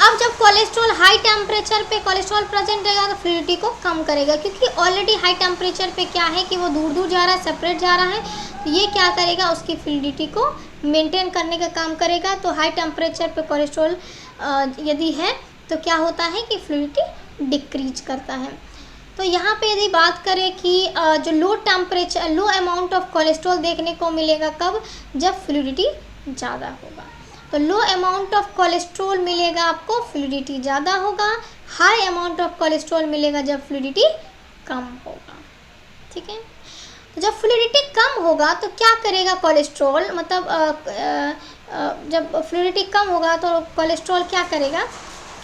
अब जब कोलेस्ट्रॉल हाई टेम्परेचर पे कोलेस्ट्रॉल प्रेजेंट रहेगा तो फ्लूइडिटी को कम करेगा, क्योंकि ऑलरेडी हाई टेम्परेचर पे क्या है कि वो दूर दूर जा रहा है, सेपरेट जा रहा है, तो ये क्या करेगा, उसकी फ्लूइडिटी को मेंटेन करने का काम करेगा। तो हाई टेम्परेचर पे कोलेस्ट्रॉल यदि है तो क्या होता है कि फ्लूइडिटी डिक्रीज करता है। तो यहाँ पे यदि बात करें कि जो low temperature low amount of cholesterol देखने को मिलेगा कब, जब फ्लूइडिटी ज़्यादा होगा। तो लो अमाउंट ऑफ कोलेस्ट्रॉल मिलेगा आपको, फ्लूइडिटी ज़्यादा होगा। हाई अमाउंट ऑफ कोलेस्ट्रॉल मिलेगा जब फ्लूइडिटी कम होगा। ठीक है, तो जब फ्लूइडिटी कम होगा तो क्या करेगा कोलेस्ट्रॉल, मतलब जब फ्लूइडिटी कम होगा तो कोलेस्ट्रॉल क्या करेगा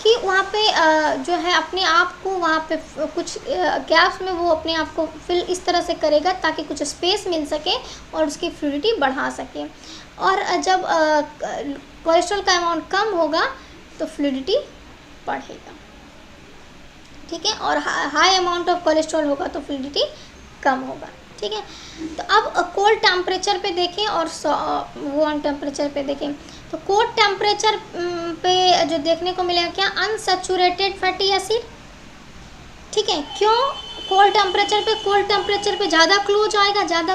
कि वहाँ पे जो है अपने आप को वहाँ पे कुछ गैप्स में वो अपने आप को फिल इस तरह से करेगा ताकि कुछ स्पेस मिल सके और उसकी फ्लूइडिटी बढ़ा सके। और जब कोलेस्ट्रॉल का अमाउंट कम होगा तो फ्लूइडिटी बढ़ेगा। ठीक है, और हाई अमाउंट ऑफ कोलेस्ट्रॉल होगा तो फ्लूइडिटी कम होगा। ठीक है, तो अब कोल्ड टेम्परेचर पे देखें और वार्म टेम्परेचर पे देखें। तो कोल्ड टेम्परेचर पे जो देखने को मिलेगा क्या, अनसैचुरेटेड फैटी एसिड। ठीक है, क्यों, कोल्ड टेम्परेचर पे ज़्यादा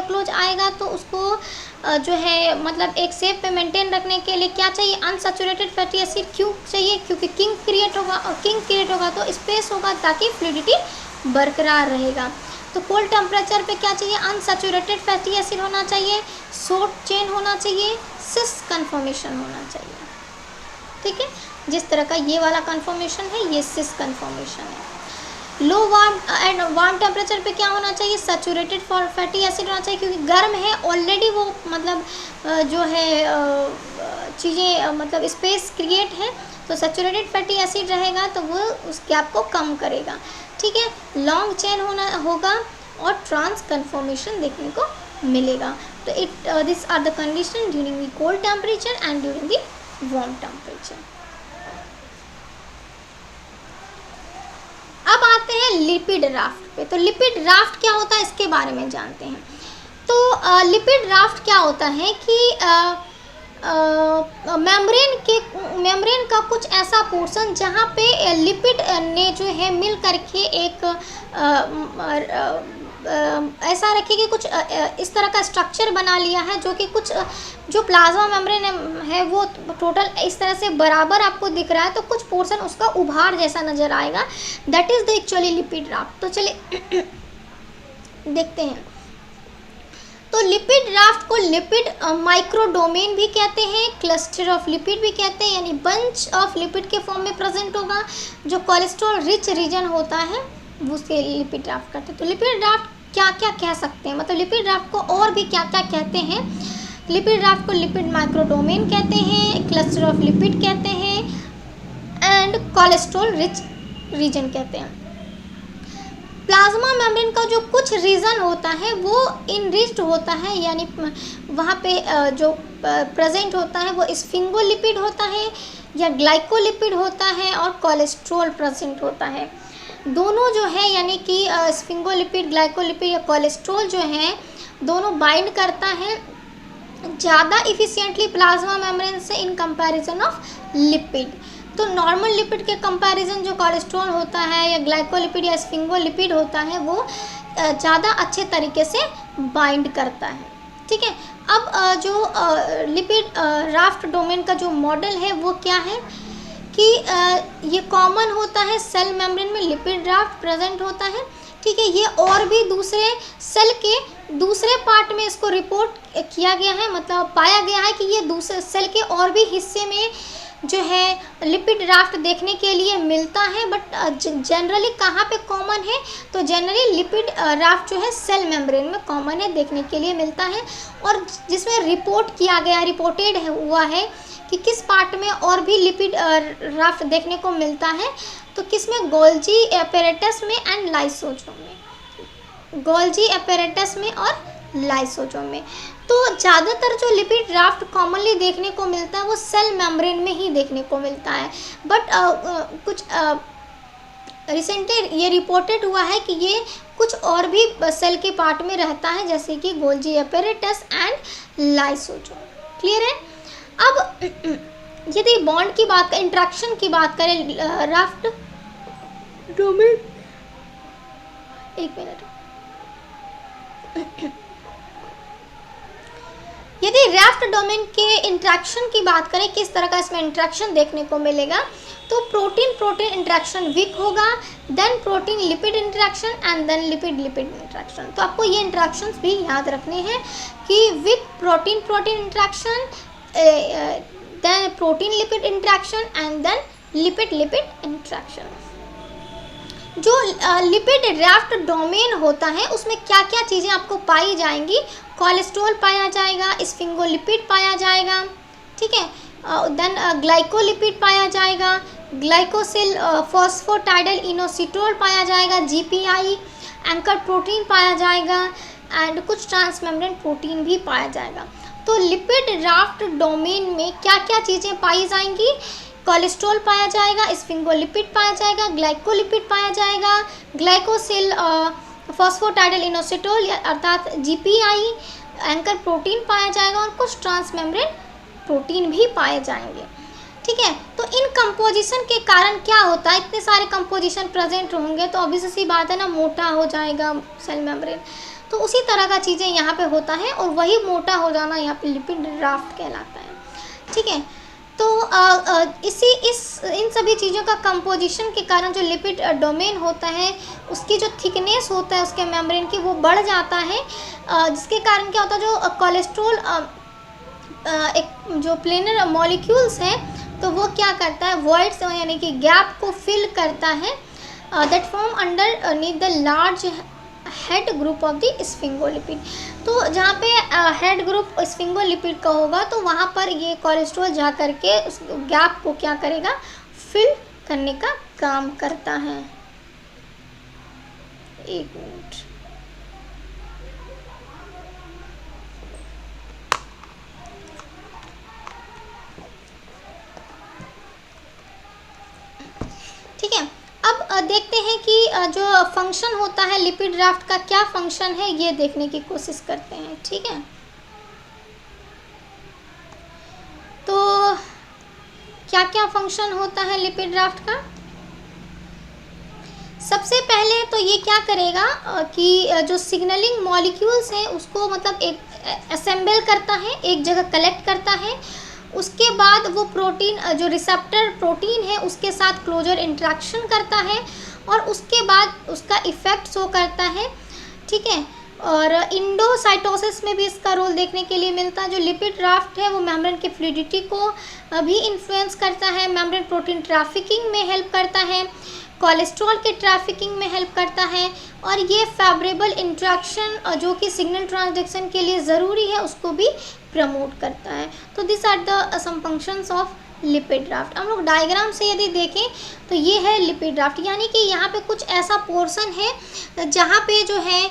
क्लोज आएगा तो उसको जो है मतलब एक शेप पे मेंटेन रखने के लिए क्या चाहिए, अनसैचुरेटेड फैटी एसिड। क्यों चाहिए, क्योंकि किंग क्रिएट होगा, और किंग क्रिएट होगा तो स्पेस होगा ताकि फ्लूइडिटी बरकरार रहेगा। तो कोल्ड टेम्परेचर पे क्या चाहिए, अनसैचुरेटेड फैटी एसिड होना चाहिए, शॉर्ट चेन होना चाहिए, सिस कन्फॉर्मेशन होना चाहिए। ठीक है, जिस तरह का ये वाला कन्फॉर्मेशन है ये सिस कन्फॉर्मेशन है। लो वार्म टेम्परेचर पे क्या होना चाहिए, सैचुरेटेड फैटी एसिड होना चाहिए, क्योंकि गर्म है ऑलरेडी वो, मतलब जो है चीज़ें मतलब स्पेस क्रिएट है, तो सैचुरेटेड फैटी एसिड रहेगा तो वो उस गैप को कम करेगा। ठीक है, लॉन्ग चेन होगा और ट्रांस कन्फॉर्मेशन देखने को मिलेगा। तो this are the condition during the cold temperature and during the warm temperature. अब आते हैं लिपिड राफ्ट पे। तो लिपिड राफ्ट क्या होता है इसके बारे में जानते हैं। तो लिपिड राफ्ट क्या होता है कि मेम्ब्रेन का कुछ ऐसा पोर्शन जहाँ पे लिपिड ने जो है मिल करके एक ऐसा रखे कि कुछ इस तरह का स्ट्रक्चर बना लिया है, जो कि कुछ जो प्लाज्मा मेम्ब्रेन है वो टोटल इस तरह से बराबर आपको दिख रहा है, तो कुछ पोर्शन उसका उभार जैसा नज़र आएगा, that is the actually lipid raft. तो चलिए देखते हैं। तो लिपिड राफ्ट को लिपिड माइक्रोडोमेन भी कहते हैं, क्लस्टर ऑफ लिपिड भी कहते हैं, यानी बंच ऑफ लिपिड के फॉर्म में प्रेजेंट होगा। जो कोलेस्ट्रॉल रिच रीजन होता है वो उसके लिपिड राफ्ट कहते हैं। तो लिपिड राफ्ट क्या क्या कह सकते हैं, मतलब लिपिड राफ्ट को और भी क्या क्या कहते हैं। लिपिड राफ्ट को लिपिड माइक्रोडोमेन कहते हैं, क्लस्टर ऑफ लिपिड कहते हैं एंड कोलेस्ट्रॉल रिच रीजन कहते हैं। प्लाज्मा मेम्ब्रेन का जो कुछ रीजन होता है वो इनरिच्ड होता है, यानी वहाँ पे जो प्रेजेंट होता है वो स्फिंगोलिपिड होता है या ग्लाइकोलिपिड होता है और कोलेस्ट्रॉल प्रेजेंट होता है। दोनों जो है यानी कि स्फिंगोलिपिड, ग्लाइकोलिपिड या कोलेस्ट्रॉल जो है दोनों बाइंड करता है ज़्यादा इफिशिएंटली प्लाज्मा मेम्ब्रेन से इन कंपैरिजन ऑफ लिपिड। तो नॉर्मल लिपिड के कंपैरिजन जो कोलेस्ट्रॉल होता है या ग्लाइकोलिपिड या स्फिंगोलिपिड होता है वो ज़्यादा अच्छे तरीके से बाइंड करता है। ठीक है, अब जो लिपिड राफ्ट डोमेन का जो मॉडल है वो क्या है कि ये कॉमन होता है, सेल मेम्ब्रेन में लिपिड राफ्ट प्रेजेंट होता है। ठीक है, ये और भी दूसरे सेल के दूसरे पार्ट में इसको रिपोर्ट किया गया है, मतलब पाया गया है कि ये दूसरे सेल के और भी हिस्से में जो है लिपिड राफ्ट देखने के लिए मिलता है। बट जनरली कहाँ पे कॉमन है, तो जनरली लिपिड राफ्ट जो है सेल मेम्ब्रेन में कॉमन है, देखने के लिए मिलता है। और जिसमें रिपोर्ट किया गया, रिपोर्टेड हुआ है कि किस पार्ट में और भी लिपिड राफ्ट देखने को मिलता है, तो किस में, गोल्जी एपेरेटस में एंड लाइसोसोम में, गोल्जी एपेरेटस में और लाइसोसोम में। तो ज़्यादातर जो लिपिड राफ्ट कॉमनली देखने को मिलता है वो सेल मेम्ब्रेन में ही देखने को मिलता है। बट कुछ रिसेंटली ये रिपोर्टेड हुआ है कि ये कुछ और भी सेल के पार्ट में रहता है, जैसे कि Golgi apparatus and lysosome. Clear है। अब यदि बॉन्ड की बात करें, इंट्रैक्शन की बात करें राफ्ट डोमेन, एक मिनट, यदि राफ्ट डोमेन के इंट्रैक्शन की बात करें, किस तरह का इसमें इंट्रैक्शन देखने को मिलेगा, तो प्रोटीन प्रोटीन इंट्रैक्शन वीक होगा, then protein lipid interaction and then lipid lipid interaction. तो आपको ये इंट्रैक्शंस भी याद रखने हैं कि weak protein protein interaction, then protein lipid interaction and then lipid lipid interaction. जो लिपिड राफ्ट डोमेन होता है उसमें क्या क्या चीज़ें आपको पाई जाएंगी, कोलेस्ट्रॉल पाया जाएगा, स्फिंगोलिपिड पाया जाएगा, ठीक है, देन ग्लाइकोलिपिड पाया जाएगा, ग्लाइकोसिल फॉस्फोटाइडल इनोसिटोल पाया जाएगा, जीपीआई, एंकर प्रोटीन पाया जाएगा एंड कुछ ट्रांसमेम्ब्रेन प्रोटीन भी पाया जाएगा। तो लिपिड राफ्ट डोमेन में क्या क्या चीज़ें पाई जाएंगी, कोलेस्ट्रॉल पाया जाएगा, स्फिंगोलिपिड पाया जाएगा, ग्लाइकोलिपिड पाया जाएगा, ग्लाइकोसिल फॉस्फोटाइडल इनोसिटोल अर्थात जीपीआई, एंकर प्रोटीन पाया जाएगा और कुछ ट्रांसमेम्ब्रेन प्रोटीन भी पाए जाएंगे। ठीक है, तो इन कंपोजिशन के कारण क्या होता है, इतने सारे कंपोजिशन प्रेजेंट होंगे तो ऑब्वियस सी बात है ना, मोटा हो जाएगा सेल मेम्ब्रेन। तो उसी तरह का चीज़ें यहाँ पे होता है और वही मोटा हो जाना यहाँ पे लिपिड राफ्ट कहलाता है। ठीक है, तो इन सभी चीज़ों का कंपोजिशन के कारण जो लिपिड डोमेन होता है उसकी जो थिकनेस होता है उसके मेम्ब्रेन की वो बढ़ जाता है, जिसके कारण क्या होता है, जो कोलेस्ट्रॉल एक जो प्लेनर मॉलिक्यूल्स हैं तो वो क्या करता है, वॉइड्स यानी कि गैप को फिल करता है, that form underneath the large head group of the sphingolipid. तो जहाँ पे हेड ग्रुप स्फिंगोलिपिड का होगा तो वहाँ पर ये कोलेस्ट्रॉल जा करके उस गैप को क्या करेगा, फिल करने का काम करता है। एक मिनट, ठीक है। अब देखते हैं कि जो फंक्शन होता है लिपिड राफ्ट का क्या फंक्शन है, ये देखने की कोशिश करते हैं। ठीक है, तो क्या क्या फंक्शन होता है लिपिड राफ्ट का? सबसे पहले तो ये क्या करेगा कि जो सिग्नलिंग मॉलिक्यूल्स हैं उसको मतलब एक असेंबल करता है, एक जगह कलेक्ट करता है। उसके बाद वो प्रोटीन जो रिसेप्टर प्रोटीन है उसके साथ क्लोजर इंटरेक्शन करता है और उसके बाद उसका इफेक्ट शो करता है, ठीक है। और इंडोसाइटोसिस में भी इसका रोल देखने के लिए मिलता है। जो लिपिड राफ्ट है वो मेम्ब्रेन की फ्लूइडिटी को भी इन्फ्लुएंस करता है, मेम्ब्रेन प्रोटीन ट्रैफिकिंग में हेल्प करता है, कोलेस्ट्रॉल के ट्रैफिकिंग में हेल्प करता है और ये फेवरेबल इंट्रैक्शन जो कि सिग्नल ट्रांसडक्शन के लिए ज़रूरी है उसको भी प्रमोट करता है। तो this are the some functions of lipid raft. हम लोग डायग्राम से यदि देखें तो ये है लिपिड राफ्ट, यानी कि यहाँ पे कुछ ऐसा पोर्शन है जहाँ पे जो है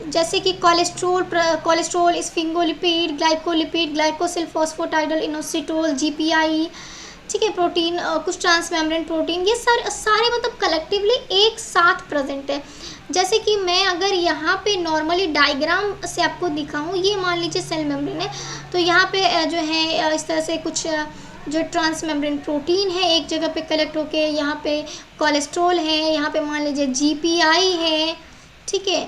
जैसे कि cholesterol, sphingolipid, glycolipid, glycosyl phosphatidyl inositol, GPI, ठीक है, प्रोटीन, कुछ ट्रांस मेम्ब्रेन प्रोटीन, ये सारे मतलब कलेक्टिवली एक साथ प्रेजेंट है। जैसे कि मैं अगर यहाँ पे नॉर्मली डायग्राम से आपको दिखाऊँ, ये मान लीजिए सेल मेम्ब्रेन है, तो यहाँ पे जो है इस तरह से कुछ जो ट्रांस मेम्ब्रेन प्रोटीन है एक जगह पे कलेक्ट होके, यहाँ पे कोलेस्ट्रॉल है, यहाँ पे मान लीजिए जीपीआई है, ठीक है,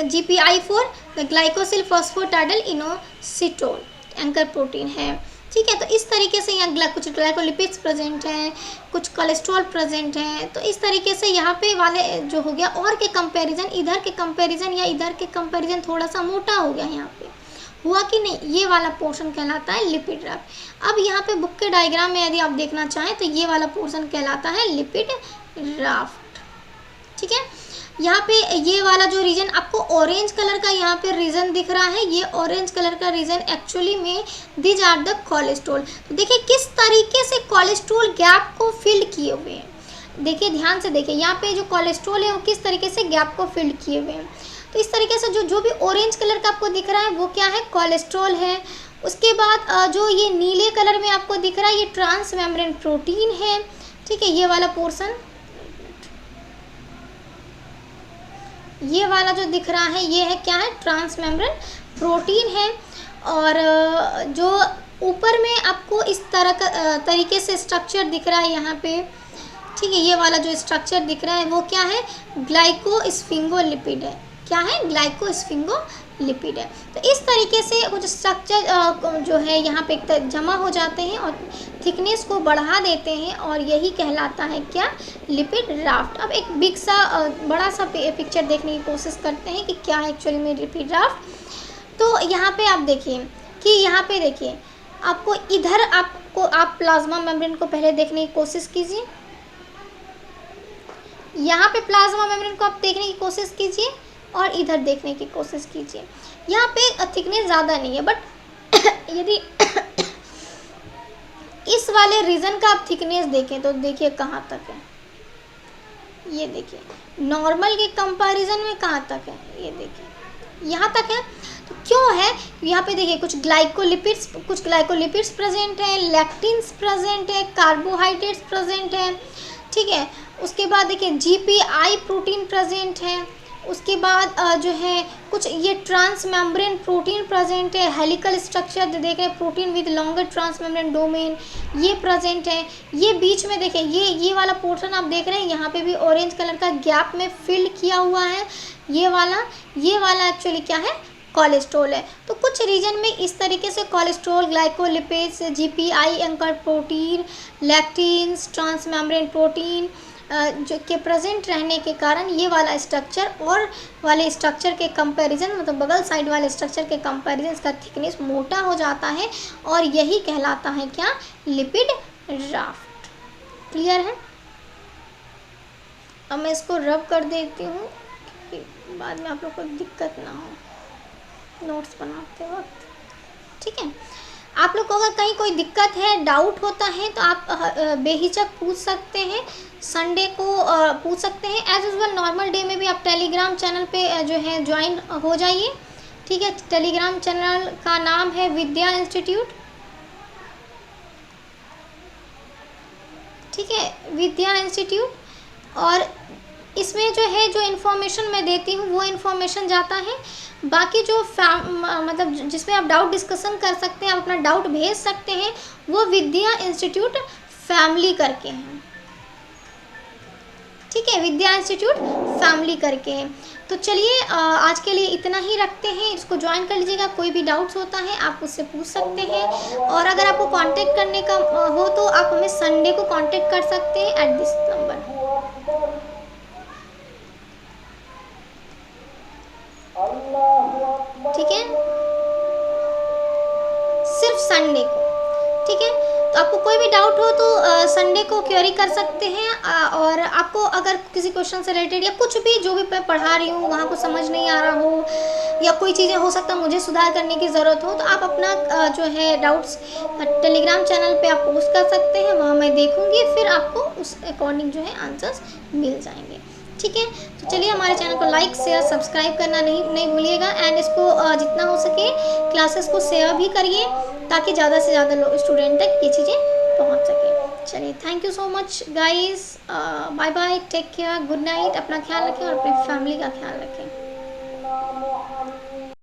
GPI for glycosyl phosphatidyl inositol anchor protein है, ठीक है। तो इस तरीके से यहाँ कुछ ग्लाइकोलिपिड्स प्रेजेंट हैं, कुछ कोलेस्ट्रॉल प्रेजेंट हैं। तो इस तरीके से यहाँ पे वाले जो हो गया और के कंपैरिजन, इधर के कंपैरिजन या इधर के कंपैरिजन थोड़ा सा मोटा हो गया, यहाँ पे हुआ कि नहीं, ये वाला पोर्शन कहलाता है लिपिड राफ्ट। अब यहाँ पे बुक के डायग्राम में यदि आप देखना चाहें तो ये वाला पोर्शन कहलाता है लिपिड राफ्ट, ठीक है। यहाँ पे ये वाला जो रीजन आपको ऑरेंज कलर का यहाँ पे रीजन दिख रहा है, ये ऑरेंज कलर का रीजन एक्चुअली में दीज आर द कोलेस्ट्रॉल। तो देखिए किस तरीके से कोलेस्ट्रॉल गैप को फिल किए हुए हैं। देखिए ध्यान से देखिए, यहाँ पे जो कोलेस्ट्रॉल है वो किस तरीके से गैप को फिल किए हुए हैं। तो इस तरीके से जो भी ऑरेंज कलर का आपको दिख रहा है वो क्या है, कोलेस्ट्रॉल है। उसके बाद जो ये नीले कलर में आपको दिख रहा है ये ट्रांस मेम्ब्रेन प्रोटीन है, ठीक है। ये वाला पोर्शन, ये वाला जो दिख रहा है ये है क्या है, ट्रांस मेम्ब्रेन प्रोटीन है। और जो ऊपर में आपको इस तरह का तरीके से स्ट्रक्चर दिख रहा है यहाँ पे, ठीक है, ये वाला जो स्ट्रक्चर दिख रहा है वो क्या है, ग्लाइकोस्फिंगोलिपिड है। क्या है, ग्लाइकोस्फिंगोलिपिड है। तो इस तरीके से कुछ स्ट्रक्चर जो है यहाँ पे जमा हो जाते हैं और थिकनेस को बढ़ा देते हैं और यही कहलाता है क्या, लिपिड राफ्ट। अब एक बिग सा बड़ा सा पिक्चर देखने की कोशिश करते हैं कि क्या है एक्चुअली में लिपिड राफ्ट। तो यहाँ पे आप देखिए कि यहाँ पे देखिए आपको इधर आप प्लाज्मा मेम्ब्रेन को पहले देखने की कोशिश कीजिए, यहाँ पे प्लाज्मा मेम्ब्रेन को आप देखने की कोशिश कीजिए और इधर देखने की कोशिश कीजिए। यहाँ पे थिकनेस ज़्यादा नहीं है, बट यदि इस वाले रीजन का आप थिकनेस देखें तो देखिए कहाँ तक है, ये देखिए नॉर्मल के कंपैरिजन में कहाँ तक है, ये देखिए यहाँ तक है। तो क्यों है, यहाँ पे देखिए कुछ ग्लाइकोलिपिड्स प्रेजेंट है, लैक्टिन्स प्रेजेंट है, कार्बोहाइड्रेट्स प्रेजेंट है, ठीक है। उसके बाद देखिए जीपीआई प्रोटीन प्रेजेंट है। उसके बाद जो है कुछ ये ट्रांस मेम्ब्रेन प्रोटीन प्रेजेंट है, हेलिकल स्ट्रक्चर देख रहे हैं, protein with longer trans membrane domain ये प्रेजेंट है। ये बीच में देखिए ये वाला पोर्शन आप देख रहे हैं, यहाँ पे भी ऑरेंज कलर का गैप में फिल किया हुआ है। ये वाला एक्चुअली क्या है, कोलेस्ट्रॉल है। तो कुछ रीजन में इस तरीके से cholesterol, glycolipids, GPI anchor protein, lectins, trans membrane protein जो के प्रेजेंट रहने के कारण ये वाला स्ट्रक्चर और वाले स्ट्रक्चर के कंपैरिजन, मतलब बगल साइड वाले स्ट्रक्चर के कंपैरिजन इसका थिकनेस मोटा हो जाता है और यही कहलाता है क्या, लिपिड राफ्ट। क्लियर है। अब मैं इसको रब कर देती हूँ कि बाद में आप लोग को दिक्कत ना हो नोट्स बनाते वक्त, ठीक है। आप लोग को अगर कहीं कोई दिक्कत है, डाउट होता है तो आप बेहिचक पूछ सकते हैं, संडे को पूछ सकते हैं। एज यूजुअल नॉर्मल डे में भी आप टेलीग्राम चैनल पे जो है ज्वाइन हो जाइए, ठीक है। टेलीग्राम चैनल का नाम है विद्या इंस्टीट्यूट, ठीक है, विद्या इंस्टीट्यूट। और इसमें जो है जो इन्फॉर्मेशन मैं देती हूँ वो इन्फॉर्मेशन जाता है, बाकी जो मतलब जिसमें आप डाउट डिस्कशन कर सकते हैं, आप अपना डाउट भेज सकते हैं, वो विद्या इंस्टीट्यूट फैमिली करके हैं। ठीक है, विद्या इंस्टीट्यूट फैमिली करके है। तो चलिए आज के लिए इतना ही रखते हैं, इसको ज्वाइन कर लीजिएगा। कोई भी डाउट्स होता है आप उससे पूछ सकते हैं, और अगर आपको कांटेक्ट करने का हो तो आप हमें संडे को कांटेक्ट कर सकते हैं एट दिस नंबर। ठीक है, सिर्फ संडे को। ठीक है, तो आपको कोई भी डाउट हो तो संडे को क्वेरी कर सकते हैं, और आपको अगर किसी क्वेश्चन से रिलेटेड या कुछ भी जो भी मैं पढ़ा रही हूँ वहाँ को समझ नहीं आ रहा हो, या कोई चीज़ें हो सकता है मुझे सुधार करने की ज़रूरत हो, तो आप अपना जो है डाउट्स टेलीग्राम चैनल पे आप पोस्ट कर सकते हैं, वहाँ मैं देखूँगी, फिर आपको उस अकॉर्डिंग जो है आंसर्स मिल जाएंगे। ठीक है, तो चलिए हमारे चैनल को लाइक शेयर सब्सक्राइब करना नहीं भूलिएगा, एंड इसको जितना हो सके क्लासेस को शेयर भी करिए, ताकि ज़्यादा से ज़्यादा लोग स्टूडेंट तक ये चीज़ें पहुंच सकें। चलिए, thank you so much guys, bye bye, take care, good night, अपना ख्याल रखें और अपने फैमिली का ख्याल रखें।